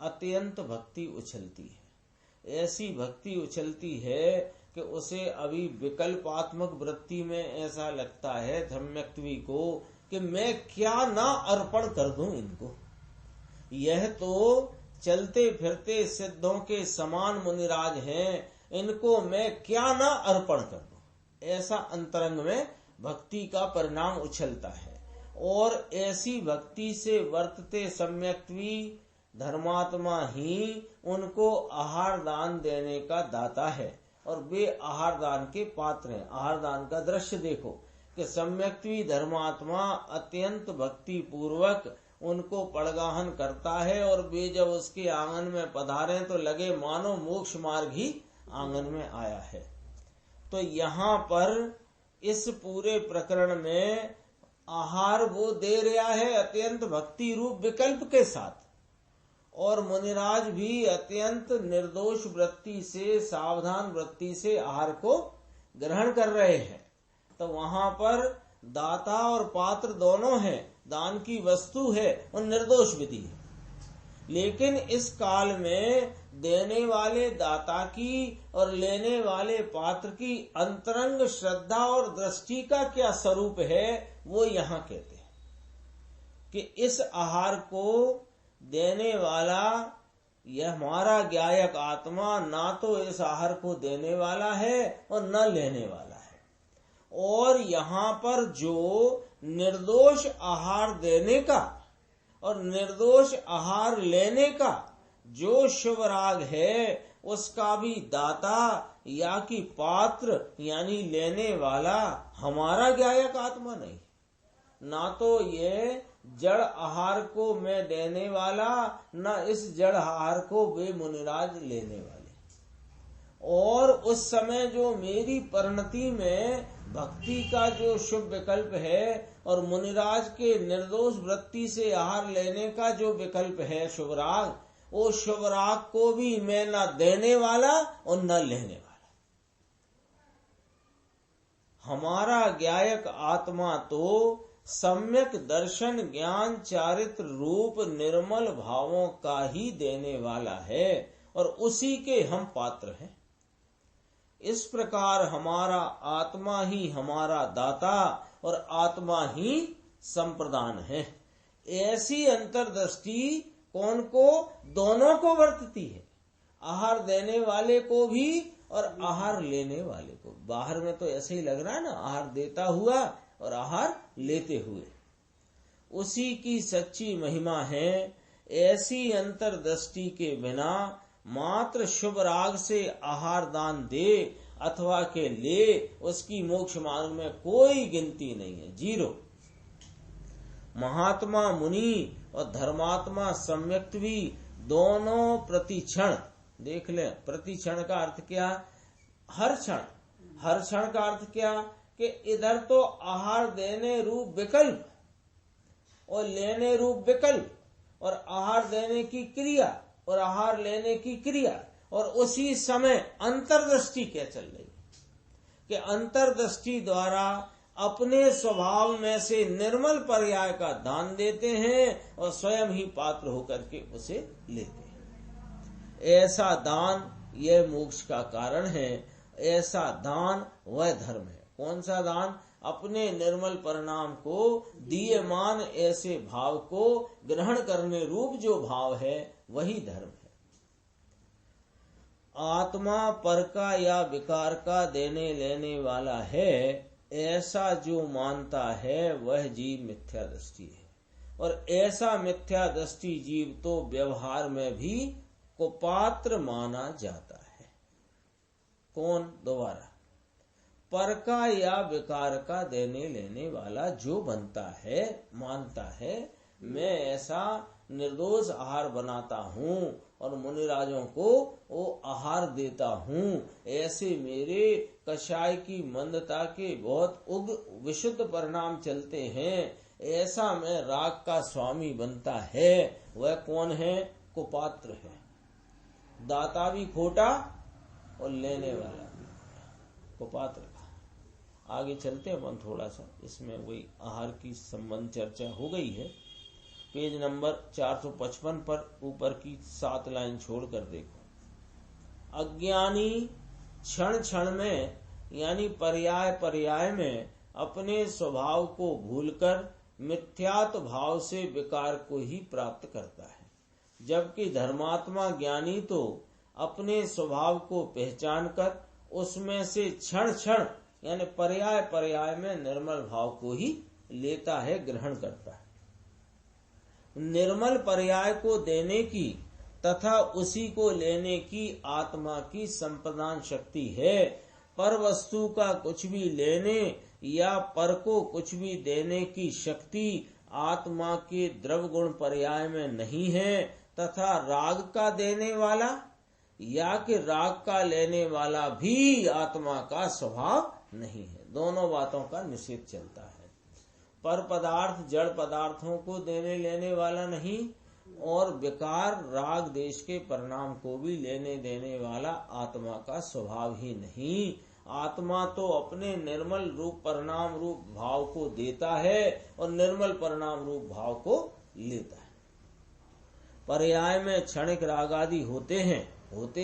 अत्यंत भक्ति उछलती है। ऐसी भक्ति उछलती है कि उसे अभी विकल्पात्मक वृत्ति में ऐसा लगता है धर्म्यक्त्वी को कि मैं क्या ना अर्पण कर दूं इनको। यह तो चलते फिरते सिद्धों के समान मुनिराज हैं, इनको मैं क्या ना अर्पण कर दूं। ऐसा अंतरंग में भक्ति का परिणाम उछलता है। और ऐसी भक्ति से वर्तते सम्यक्त्वी धर्मात्मा ही उनको आहार दान देने का दाता है और वे आहार दान के पात्र हैं। आहार दान का दृश्य देखो कि सम्यक्त्वी धर्मात्मा अत्यंत भक्ति पूर्वक उनको पड़गाहन करता है और वे जब उसके आंगन में पधारे तो लगे मानो मोक्ष मार्ग ही आंगन में आया है। तो यहाँ पर इस पूरे प्रकरण में आहार वो दे रहा है अत्यंत भक्ति रूप विकल्प के साथ, और मुनिराज भी अत्यंत निर्दोष वृत्ति से, सावधान वृत्ति से आहार को ग्रहण कर रहे हैं। तो वहां पर दाता और पात्र दोनों हैं, दान की वस्तु है और निर्दोष विधि है। लेकिन इस काल में देने वाले दाता की और लेने वाले पात्र की अंतरंग श्रद्धा और दृष्टि का क्या स्वरूप है, वो यहाँ कहते हैं कि इस आहार को देने वाला यह हमारा ज्ञायक आत्मा ना तो इस आहार को देने वाला है और न लेने वाला है। और यहाँ पर जो निर्दोष आहार देने का और निर्दोष आहार लेने का जो शुभ राग है, उसका भी दाता या कि पात्र यानी लेने वाला हमारा ज्ञायक आत्मा नहीं। ना तो ये जड़ आहार को मैं देने वाला, न इस जड़ आहार को वे मुनिराज लेने वाले। और उस समय जो मेरी परिणति में भक्ति का जो शुभ विकल्प है और मुनिराज के निर्दोष वृत्ति से आहार लेने का जो विकल्प है शुभ राग, वो शुभ राग को भी मैं न देने वाला और न लेने वाला। हमारा ज्ञायक आत्मा तो सम्यक दर्शन ज्ञान चारित्र रूप निर्मल भावों का ही देने वाला है और उसी के हम पात्र हैं। इस प्रकार हमारा आत्मा ही हमारा दाता और आत्मा ही संप्रदान है। ऐसी अंतर्दृष्टि कौन को? दोनों को वर्तती है, आहार देने वाले को भी और आहार लेने वाले को। बाहर में तो ऐसे ही लग रहा है ना, आहार देता हुआ और आहार लेते हुए। उसी की सच्ची महिमा है। ऐसी अंतर्दृष्टि के बिना मात्र शुभ राग से आहार दान दे अथवा के ले, उसकी मोक्ष मार्ग में कोई गिनती नहीं है, जीरो। महात्मा मुनि और धर्मात्मा सम्यक्त्वी दोनों प्रतिक्षण, देख ले प्रतिक्षण का अर्थ क्या? हर क्षण। हर क्षण का अर्थ क्या? कि इधर तो आहार देने रूप विकल्प और लेने रूप विकल्प और आहार देने की क्रिया और आहार लेने की क्रिया, और उसी समय अंतर्दृष्टि क्या चल रही कि अंतर्दृष्टि द्वारा अपने स्वभाव में से निर्मल पर्याय का दान देते हैं और स्वयं ही पात्र होकर के उसे लेते हैं। ऐसा दान यह मोक्ष का कारण है। ऐसा दान वह धर्म है। कौन सा दान? अपने निर्मल परिणाम को दीयमान ऐसे भाव को ग्रहण करने रूप जो भाव है वही धर्म है। आत्मा पर का या विकार का देने लेने वाला है, ऐसा जो मानता है वह जीव मिथ्या दृष्टि है। और ऐसा मिथ्या दृष्टि जीव तो व्यवहार में भी कुपात्र माना जाता है। कौन? दोबारा, पर का या विकार का देने लेने वाला जो बनता है, मानता है मैं ऐसा निर्दोष आहार बनाता हूँ और मुनिराजों को वो आहार देता हूँ, ऐसे मेरे कषाय की मंदता के बहुत विशुद्ध परिणाम चलते हैं, ऐसा मैं राग का स्वामी बनता है, वह कौन है? कुपात्र है। दाता भी खोटा और लेने वाला भी कुपात्र का। आगे चलते हैं अपन थोड़ा सा, इसमें वही आहार की संबंध चर्चा हो गई है। पेज नंबर 455 पर ऊपर की 7 लाइन छोड़कर देखो। अज्ञानी क्षण क्षण में यानी पर्याय पर्याय में अपने स्वभाव को भूलकर मिथ्यात्व भाव से विकार को ही प्राप्त करता है, जबकि धर्मात्मा ज्ञानी तो अपने स्वभाव को पहचान कर उसमें से क्षण क्षण यानी पर्याय पर्याय में निर्मल भाव को ही लेता है, ग्रहण करता है। निर्मल पर्याय को देने की तथा उसी को लेने की आत्मा की संप्रदान शक्ति है। पर वस्तु का कुछ भी लेने या पर को कुछ भी देने की शक्ति आत्मा के द्रव गुण पर्याय में नहीं है, तथा राग का देने वाला या कि राग का लेने वाला भी आत्मा का स्वभाव नहीं है। दोनों बातों का निषेध चलता है। पर पदार्थ जड़ पदार्थों को देने लेने वाला नहीं और विकार राग देश के परिणाम को भी लेने देने वाला आत्मा का स्वभाव ही नहीं। आत्मा तो अपने निर्मल रूप परिणाम रूप भाव को देता है और निर्मल परिणाम रूप भाव को लेता है। पर्याय में क्षणिक राग आदि होते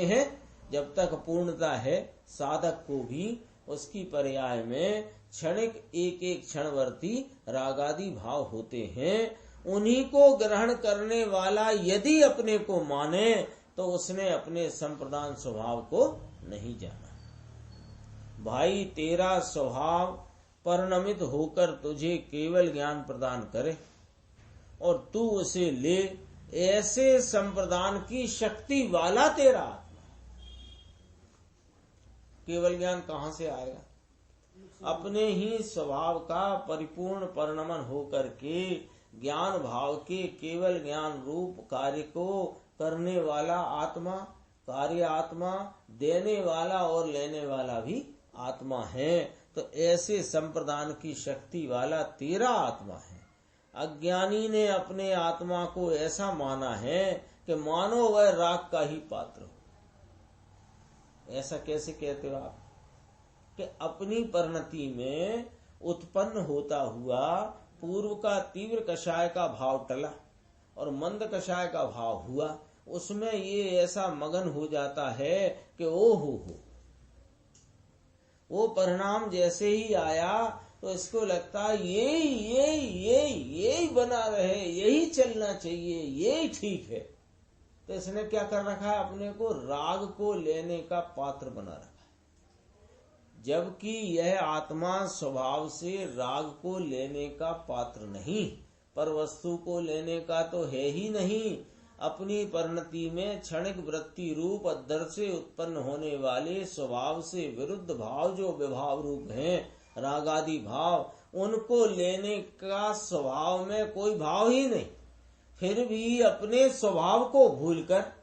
हैं जब तक पूर्णता है, साधक को भी उसकी पर्याय में क्षणिक एक एक क्षणवर्ती रागादि भाव होते हैं। उन्हीं को ग्रहण करने वाला यदि अपने को माने तो उसने अपने संप्रदान स्वभाव को नहीं जाना। भाई तेरा स्वभाव परिणमित होकर तुझे केवल ज्ञान प्रदान करे और तू उसे ले, ऐसे संप्रदान की शक्ति वाला तेरा आत्मा। केवल ज्ञान कहाँ से आएगा? अपने ही स्वभाव का परिपूर्ण परिणमन होकर के ज्ञान भाव के केवल ज्ञान रूप कार्य को करने वाला आत्मा, कार्य आत्मा, देने वाला और लेने वाला भी आत्मा है। तो ऐसे संप्रदान की शक्ति वाला तेरा आत्मा है। अज्ञानी ने अपने आत्मा को ऐसा माना है कि मानो वह राग का ही पात्र हो। ऐसा कैसे कहते हो आप? कि अपनी परिणति में उत्पन्न होता हुआ पूर्व का तीव्र कषाय का भाव टला और मंद कषाय का भाव हुआ, उसमें ये ऐसा मगन हो जाता है कि ओ हो वो परिणाम जैसे ही आया तो इसको लगता है यही बना रहे, यही चलना चाहिए, यही ठीक है। तो इसने क्या कर रखा है? अपने को राग को लेने का पात्र बना रखा है, जबकि यह आत्मा स्वभाव से राग को लेने का पात्र नहीं, पर वस्तु को लेने का तो है ही नहीं। अपनी परिणति में क्षणिक वृत्ति रूप अद्धर से उत्पन्न होने वाले स्वभाव से विरुद्ध भाव जो विभाव रूप हैं, रागादि भाव, उनको लेने का स्वभाव में कोई भाव ही नहीं। फिर भी अपने स्वभाव को भूलकर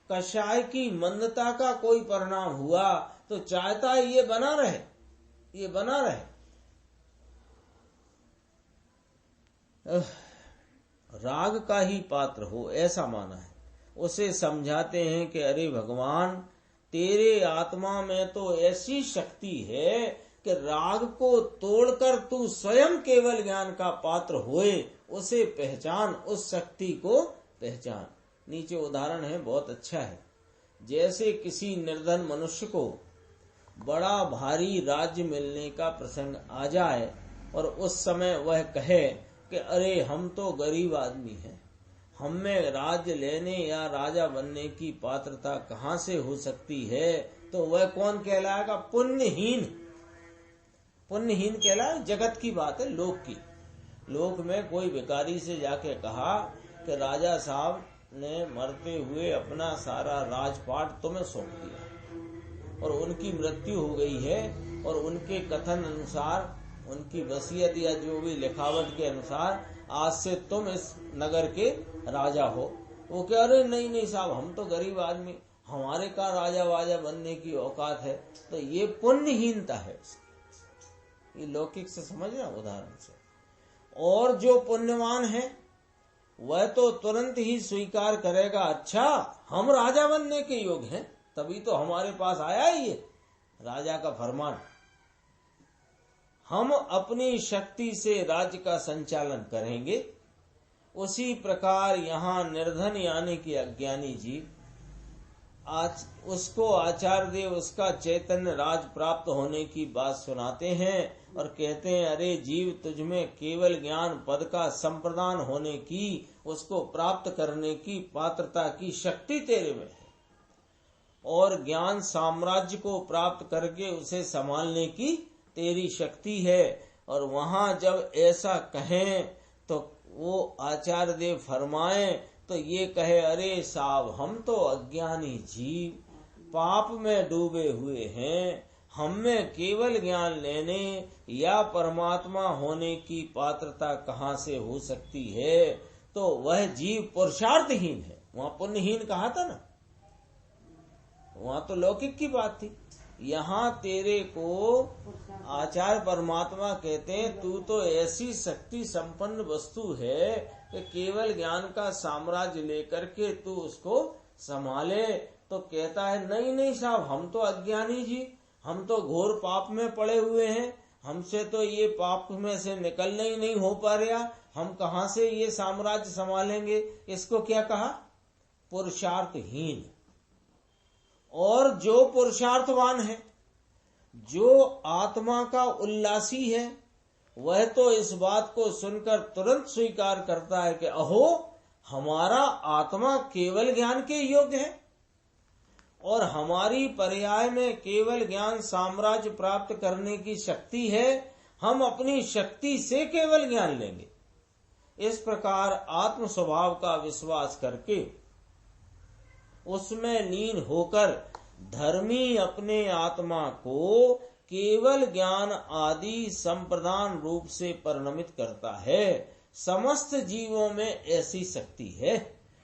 कषाय की मंदता का कोई परिणाम हुआ तो चाहता है ये बना रहे। राग का ही पात्र हो, ऐसा माना है। उसे समझाते हैं कि अरे भगवान, तेरे आत्मा में तो ऐसी शक्ति है कि राग को तोड़कर तू स्वयं केवल ज्ञान का पात्र होए, उसे पहचान, उस शक्ति को पहचान। नीचे उदाहरण है, बहुत अच्छा है। जैसे किसी निर्धन मनुष्य को बड़ा भारी राज्य मिलने का प्रसंग आ जाए और उस समय वह कहे कि अरे हम तो गरीब आदमी हैं, हम में राज्य लेने या राजा बनने की पात्रता कहाँ से हो सकती है, तो वह कौन कहलाएगा? पुण्यहीन। पुण्यहीन कहलाए, जगत की बात है, लोक की। लोक में कोई भिखारी से जाके कहा कि राजा साहब ने मरते हुए अपना सारा राजपाट तुम्हें सौंप दिया और उनकी मृत्यु हो गई है, और उनके कथन अनुसार, उनकी वसीयत या जो भी लिखावट के अनुसार आज से तुम इस नगर के राजा हो। वो कह रहे नहीं साहब, हम तो गरीब आदमी, हमारे का राजा वाजा बनने की औकात है। तो ये पुण्यहीनता है, ये लौकिक से समझना उदाहरण से। और जो पुण्यवान है वह तो तुरंत ही स्वीकार करेगा, अच्छा हम राजा बनने के योग्य हैं, तभी तो हमारे पास आया ही ये राजा का फरमान। हम अपनी शक्ति से राज्य का संचालन करेंगे। उसी प्रकार यहाँ निर्धन यानी कि अज्ञानी जीव उसको आचार्य देव उसका चैतन्य राज प्राप्त होने की बात सुनाते हैं और कहते हैं, अरे जीव, तुझमें केवल ज्ञान पद का संप्रदान होने की, उसको प्राप्त करने की पात्रता की शक्ति तेरे में है, और ज्ञान साम्राज्य को प्राप्त करके उसे संभालने की तेरी शक्ति है। और वहां जब ऐसा कहें तो वो आचार्य देव फरमाएं तो ये कहे, अरे साहब, हम तो अज्ञानी जीव पाप में डूबे हुए हैं, हम में केवल ज्ञान लेने या परमात्मा होने की पात्रता कहाँ से हो सकती है? तो वह जीव पुरुषार्थहीन है। वहां पुण्यहीन कहा था ना, वहां तो लौकिक की बात थी। यहाँ तेरे को आचार्य परमात्मा कहते हैं, तू तो ऐसी शक्ति संपन्न वस्तु है कि केवल ज्ञान का साम्राज्य लेकर के तू उसको संभाले। तो कहता है, नहीं साहब, हम तो अज्ञानी जी, हम तो घोर पाप में पड़े हुए हैं, हमसे तो ये पाप में से निकलना ही नहीं हो पा रहा, हम कहाँ से ये साम्राज्य संभालेंगे? इसको क्या कहा? पुरुषार्थहीन। और जो पुरुषार्थवान है, जो आत्मा का उल्लासी है, वह तो इस बात को सुनकर तुरंत स्वीकार करता है कि अहो, हमारा आत्मा केवल ज्ञान के योग्य है और हमारी पर्याय में केवल ज्ञान साम्राज्य प्राप्त करने की शक्ति है, हम अपनी शक्ति से केवल ज्ञान लेंगे। इस प्रकार आत्म स्वभाव का विश्वास करके उसमें लीन होकर धर्मी अपने आत्मा को केवल ज्ञान आदि संप्रदान रूप से परिणमित करता है। समस्त जीवों में ऐसी शक्ति है,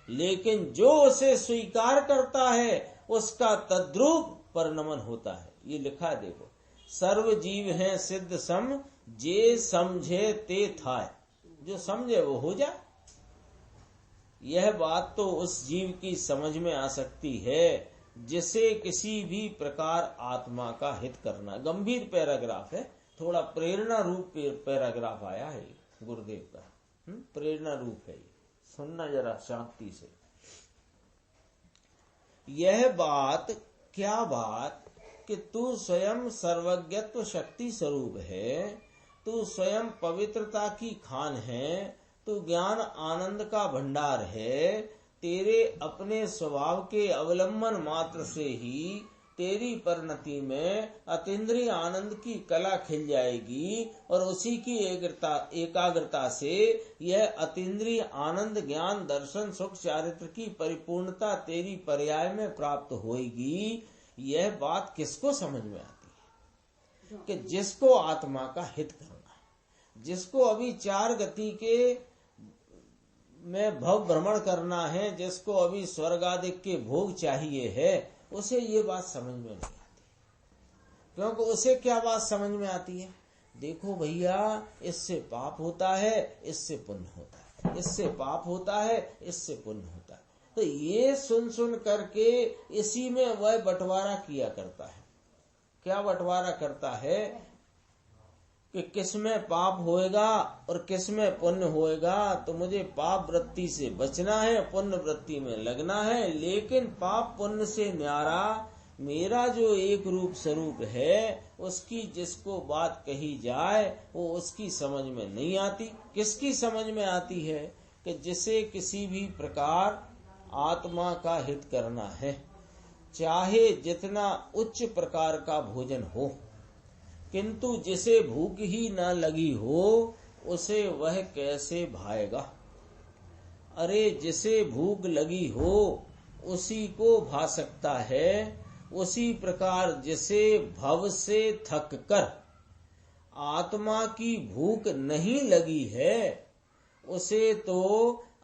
लेकिन जो उसे स्वीकार करता है उसका तद्रूप परिणमन होता है। ये लिखा है, देखो, सर्व जीव हैं सिद्ध सम, जे समझे ते थाय। जो समझे वो हो जाए। यह बात तो उस जीव की समझ में आ सकती है जिसे किसी भी प्रकार आत्मा का हित करना। गंभीर पैराग्राफ है, थोड़ा प्रेरणा रूप पैराग्राफ आया है गुरुदेव का, प्रेरणा रूप है, सुनना जरा शांति से। यह बात, क्या बात कि तू स्वयं सर्वज्ञत्व शक्ति स्वरूप है, तू स्वयं पवित्रता की खान है, तू ज्ञान आनंद का भंडार है। तेरे अपने स्वभाव के अवलंबन मात्र से ही तेरी परिणति में अतीन्द्रिय आनंद की कला खिल जाएगी और उसी की एकाग्रता से यह अतीन्द्रिय आनंद, ज्ञान, दर्शन, सुख, चारित्र की परिपूर्णता तेरी पर्याय में प्राप्त होगी। यह बात किसको समझ में आती है कि जिसको आत्मा का हित करना है, जिसको अभी चार गति के में भव भ्रमण करना है, जिसको अभी स्वर्ग आदि के भोग चाहिए है, उसे ये बात समझ में नहीं आती। क्योंकि उसे क्या बात समझ में आती है? देखो भैया, इससे पाप होता है, इससे पुण्य होता है, इससे पाप होता है, इससे पुण्य होता है। तो ये सुन सुन करके इसी में वह बंटवारा किया करता है। क्या बंटवारा करता है कि किस में पाप होएगा और किस में पुण्य होएगा। तो मुझे पाप वृत्ति से बचना है, पुण्य वृत्ति में लगना है। लेकिन पाप पुण्य से न्यारा मेरा जो एक रूप स्वरूप है, उसकी जिसको बात कही जाए वो उसकी समझ में नहीं आती। किसकी समझ में आती है कि जिसे किसी भी प्रकार आत्मा का हित करना है, चाहे जितना उच्च प्रकार का भोजन हो, किंतु जिसे भूख ही न लगी हो उसे वह कैसे भाएगा। अरे जिसे भूख लगी हो उसी को भा सकता है, उसी प्रकार जिसे भव से थक कर आत्मा की भूख नहीं लगी है, उसे तो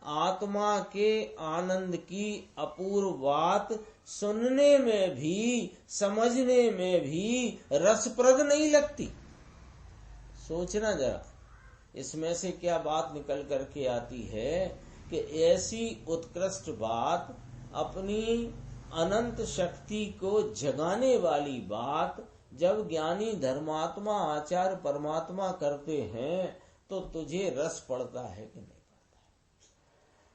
आत्मा के आनंद की अपूर्व बात सुनने में भी समझने में भी रसप्रद नहीं लगती। सोचना जरा, इसमें से क्या बात निकल करके आती है कि ऐसी उत्कृष्ट बात, अपनी अनंत शक्ति को जगाने वाली बात जब ज्ञानी धर्मात्मा आचार्य परमात्मा करते हैं तो तुझे रस पड़ता है कि नहीं पड़ता?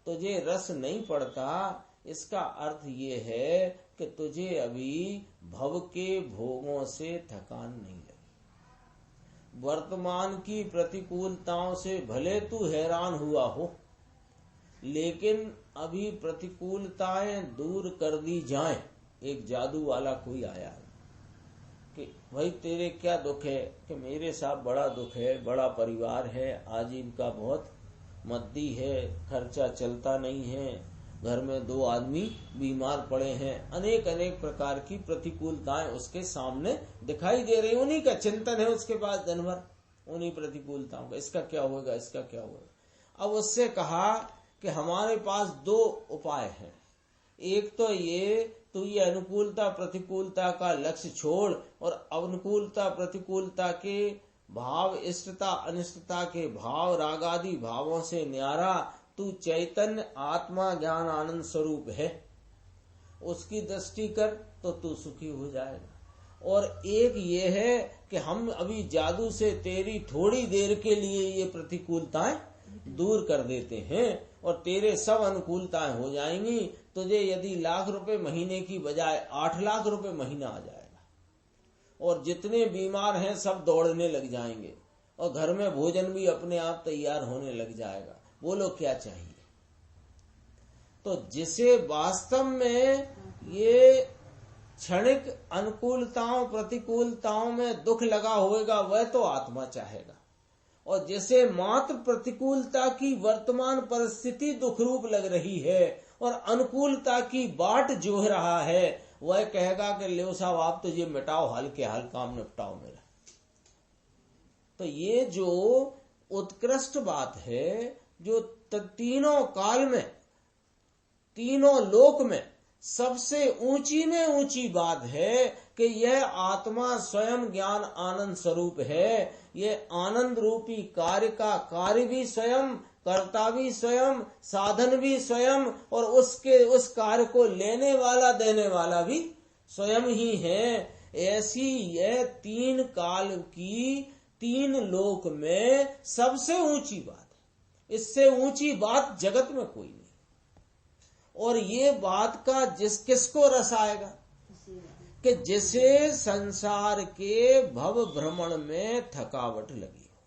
तुझे रस नहीं पड़ता, इसका अर्थ ये है कि तुझे अभी भव के भोगों से थकान नहीं लगी। वर्तमान की प्रतिकूलताओं से भले तू हैरान हुआ हो, लेकिन अभी प्रतिकूलताएं दूर कर दी जाएं। एक जादू वाला कोई आया कि भाई तेरे क्या दुख है, कि मेरे साथ बड़ा दुख है, बड़ा परिवार है, आजीविका बहुत मद्दी है, खर्चा चलता नहीं है, घर में 2 आदमी बीमार पड़े हैं, अनेक अनेक प्रकार की प्रतिकूलताएं उसके सामने दिखाई दे रही। उन्हीं का चिंतन है उसके पास दिन भर, उन्हीं प्रतिकूलताओं का, इसका क्या होगा, इसका क्या होगा। अब उससे कहा कि हमारे पास 2 उपाय हैं। एक तो ये, तू ये अनुकूलता प्रतिकूलता का लक्ष्य छोड़ और अनुकूलता प्रतिकूलता के भाव, इष्टता अनिष्टता के भाव, रागादि भावों से न्यारा तू चैतन्य आत्मा ज्ञान आनंद स्वरूप है, उसकी दृष्टि कर तो तू सुखी हो जाएगा। और एक ये है कि हम अभी जादू से तेरी थोड़ी देर के लिए ये प्रतिकूलताएं दूर कर देते हैं और तेरे सब अनुकूलताएं हो जाएंगी। तुझे यदि लाख रुपए महीने की बजाय 8 लाख रुपए महीना आ जाएगा और जितने बीमार हैं सब दौड़ने लग जाएंगे और घर में भोजन भी अपने आप तैयार होने लग जाएगा। बोलो क्या चाहिए? तो जिसे वास्तव में ये क्षणिक अनुकूलताओं प्रतिकूलताओं में दुख लगा होगा वह तो आत्मा चाहेगा, और जिसे मात्र प्रतिकूलता की वर्तमान परिस्थिति दुख रूप लग रही है और अनुकूलता की बाट जोह रहा है, वह कहेगा कि ले साहब आप तो ये मिटाओ, हाल के हाल काम निपटाओ मेरा। तो ये जो उत्कृष्ट बात है, जो तीनों काल में, तीनों लोक में सबसे ऊंची में ऊंची बात है कि यह आत्मा स्वयं ज्ञान आनंद स्वरूप है। ये आनंद रूपी कार्य का कार्य भी स्वयं, कर्ता भी स्वयं, साधन भी स्वयं, और उस कार्य को लेने वाला देने वाला भी स्वयं ही है। ऐसी यह 3 काल की 3 लोक में सबसे ऊंची बात है। इससे ऊंची बात जगत में कोई नहीं। और ये बात का किसको रस आएगा कि जिसे संसार के भव भ्रमण में थकावट लगी हो,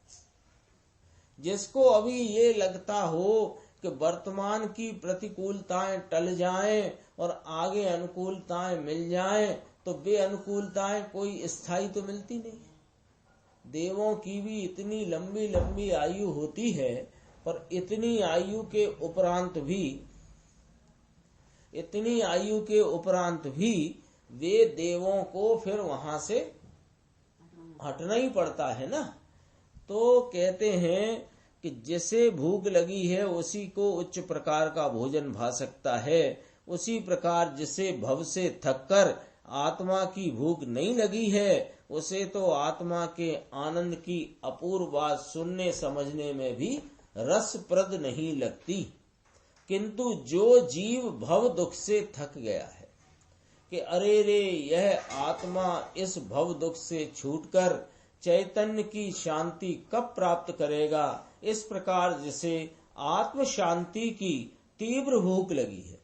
जिसको अभी ये लगता हो कि वर्तमान की प्रतिकूलताएं टल जाएं और आगे अनुकूलताएं मिल जाएं, तो वे अनुकूलताएं कोई स्थायी तो मिलती नहीं है। देवों की भी इतनी लंबी लंबी आयु होती है, पर इतनी आयु के उपरांत भी वे देवों को फिर वहां से हटना ही पड़ता है ना। तो कहते हैं कि जिसे भूख लगी है उसी को उच्च प्रकार का भोजन भा सकता है, उसी प्रकार जिसे भव से थककर आत्मा की भूख नहीं लगी है उसे तो आत्मा के आनंद की अपूर्व बात सुनने समझने में भी रसप्रद नहीं लगती। किंतु जो जीव भव दुख से थक गया है कि अरे रे यह आत्मा इस भव दुख से छूटकर चैतन्य की शांति कब प्राप्त करेगा, इस प्रकार जिसे आत्म शांति की तीव्र भूख लगी है,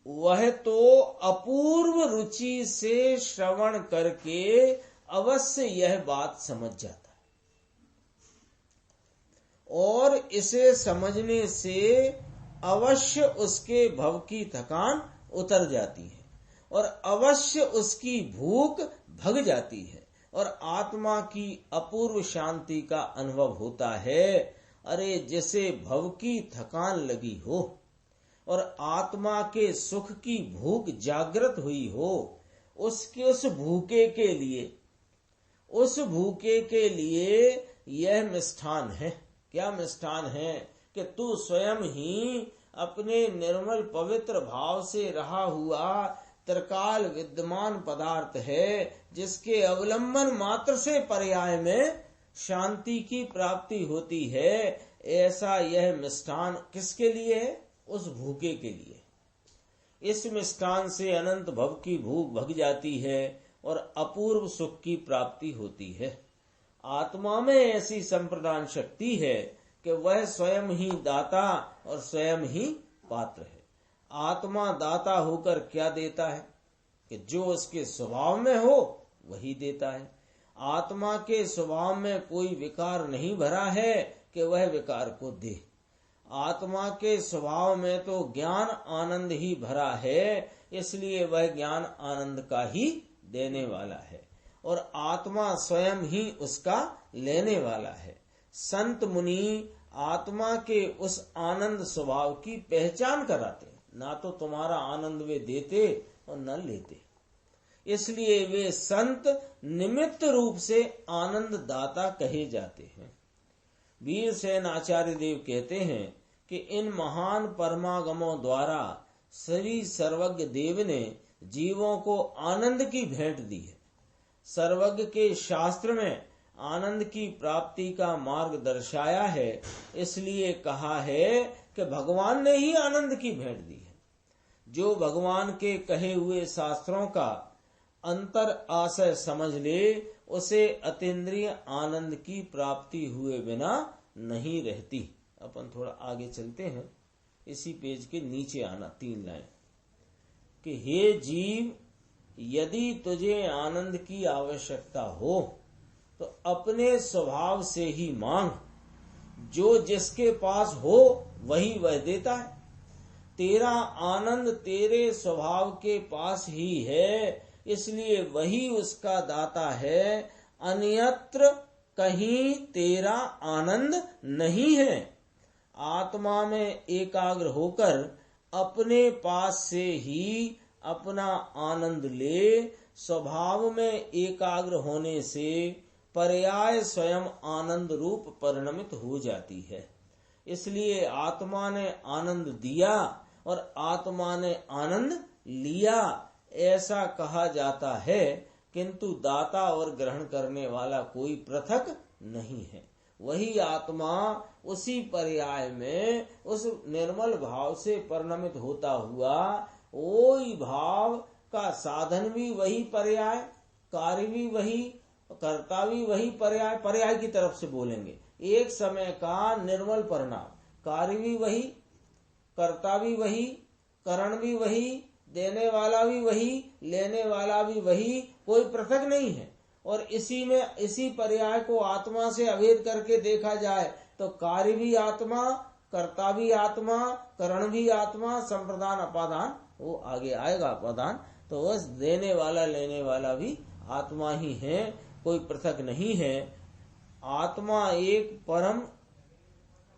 वह तो अपूर्व रुचि से श्रवण करके अवश्य यह बात समझ जाता है और इसे समझने से अवश्य उसके भव की थकान उतर जाती है और अवश्य उसकी भूख भग जाती है और आत्मा की अपूर्व शांति का अनुभव होता है। अरे जैसे भव की थकान लगी हो और आत्मा के सुख की भूख जागृत हुई हो, उस भूखे के लिए यह मिष्ठान है। क्या मिष्ठान है कि तू स्वयं ही अपने निर्मल पवित्र भाव से रहा हुआ त्रिकाल विद्यमान पदार्थ है, जिसके अवलंबन मात्र से पर्याय में शांति की प्राप्ति होती है। ऐसा यह मिष्ठान किसके लिए है? उस भूखे के लिए। इस मिष्ठान से अनंत भव की भूख भग जाती है और अपूर्व सुख की प्राप्ति होती है। आत्मा में ऐसी संप्रदान शक्ति है कि वह स्वयं ही दाता और स्वयं ही पात्र है। आत्मा दाता होकर क्या देता है कि जो उसके स्वभाव में हो वही देता है। आत्मा के स्वभाव में कोई विकार नहीं भरा है कि वह विकार को दे। आत्मा के स्वभाव में तो ज्ञान आनंद ही भरा है, इसलिए वह ज्ञान आनंद का ही देने वाला है और आत्मा स्वयं ही उसका लेने वाला है। संत मुनि आत्मा के उस आनंद स्वभाव की पहचान कराते, ना तो तुम्हारा आनंद वे देते और न लेते। इसलिए वे संत निमित्त रूप से आनंद दाता कहे जाते हैं। वीरसेन आचार्य देव कहते हैं कि इन महान परमागमों द्वारा श्री सर्वज्ञ देव ने जीवों को आनंद की भेंट दी है। सर्वज्ञ के शास्त्र में आनंद की प्राप्ति का मार्ग दर्शाया है, इसलिए कहा है कि भगवान ने ही आनंद की भेंट दी है। जो भगवान के कहे हुए शास्त्रों का अंतर आशय समझ ले, उसे अतीन्द्रिय आनंद की प्राप्ति हुए बिना नहीं रहती। अपन थोड़ा आगे चलते हैं, इसी पेज के नीचे आना 3 लाइन कि हे जीव, यदि तुझे आनंद की आवश्यकता हो तो अपने स्वभाव से ही मांग। जो जिसके पास हो वही वह देता है। तेरा आनंद तेरे स्वभाव के पास ही है, इसलिए वही उसका दाता है। अन्यत्र कहीं तेरा आनंद नहीं है। आत्मा में एकाग्र होकर अपने पास से ही अपना आनंद ले। स्वभाव में एकाग्र होने से पर्याय स्वयं आनंद रूप परिणमित हो जाती है। इसलिए आत्मा ने आनंद दिया और आत्मा ने आनंद लिया, ऐसा कहा जाता है, किंतु दाता और ग्रहण करने वाला कोई पृथक नहीं है। वही आत्मा उसी पर्याय में उस निर्मल भाव से परिणमित होता हुआ, वही भाव का साधन भी वही पर्याय, कार्य भी वही, कर्ता भी वही पर्याय, पर्याय की तरफ से बोलेंगे। एक समय का निर्मल परिणाम, कार्य भी वही, कर्ता भी वही, करण भी वही, देने वाला भी वही, लेने वाला भी वही, कोई पृथक नहीं है। और इसी पर्याय को आत्मा से अभेद करके देखा जाए तो कार्य भी आत्मा, कर्ता भी आत्मा, करण भी आत्मा, संप्रदान अपादान वो आगे आएगा अपादान, तो बस देने वाला लेने वाला भी आत्मा ही है, कोई पृथक नहीं है। आत्मा एक परम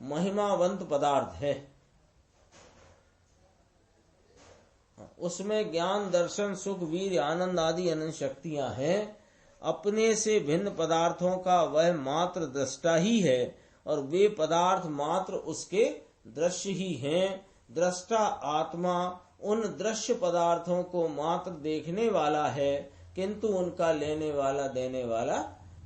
महिमावंत पदार्थ है। उसमें ज्ञान, दर्शन, सुख, वीर, आनंद आदि अनंत शक्तियां हैं। अपने से भिन्न पदार्थों का वह मात्र दृष्टा ही है और वे पदार्थ मात्र उसके दृश्य ही हैं। दृष्टा आत्मा उन दृश्य पदार्थों को मात्र देखने वाला है, किंतु उनका लेने वाला देने वाला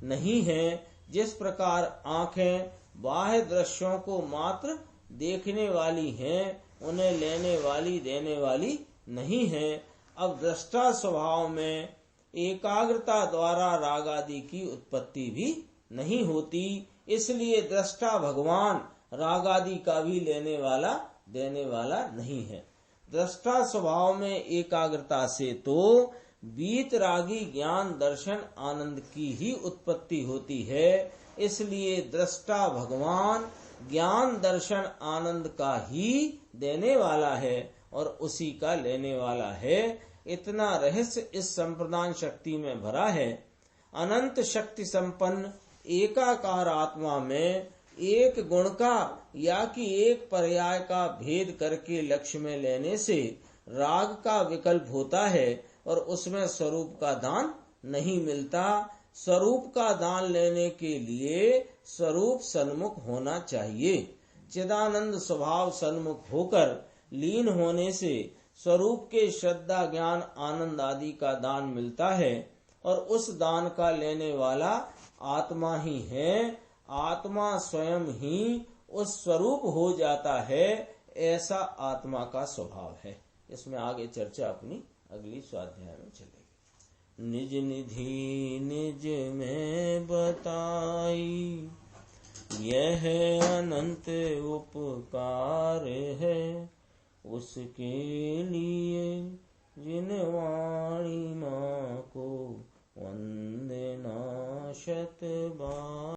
नहीं है। जिस प्रकार आंखें बाह्य दृश्यों को मात्र देखने वाली हैं, उन्हें लेने वाली देने वाली नहीं है। अब दृष्टा स्वभाव में एकाग्रता द्वारा राग आदि की उत्पत्ति भी नहीं होती, इसलिए दृष्टा भगवान राग आदि का भी लेने वाला देने वाला नहीं है। दृष्टा स्वभाव में एकाग्रता से तो वीतरागी ज्ञान, दर्शन, आनंद की ही उत्पत्ति होती है। इसलिए दृष्टा भगवान ज्ञान दर्शन आनंद का ही देने वाला है और उसी का लेने वाला है। इतना रहस्य इस संप्रदान शक्ति में भरा है। अनंत शक्ति संपन्न एकाकार आत्मा में एक गुण का या कि एक पर्याय का भेद करके लक्ष्य में लेने से राग का विकल्प होता है और उसमें स्वरूप का दान नहीं मिलता। स्वरूप का दान लेने के लिए स्वरूप सन्मुख होना चाहिए। चिदानंद स्वभाव सन्मुख होकर लीन होने से स्वरूप के श्रद्धा ज्ञान आनंद आदि का दान मिलता है और उस दान का लेने वाला आत्मा ही है। आत्मा स्वयं ही उस स्वरूप हो जाता है, ऐसा आत्मा का स्वभाव है। इसमें आगे चर्चा अपनी अगली स्वाध्याय में चलेगी। निज निधि निज में बताई, यह अनंत उपकार है उसके लिए जिन वाणी माँ को वंदना शत बार।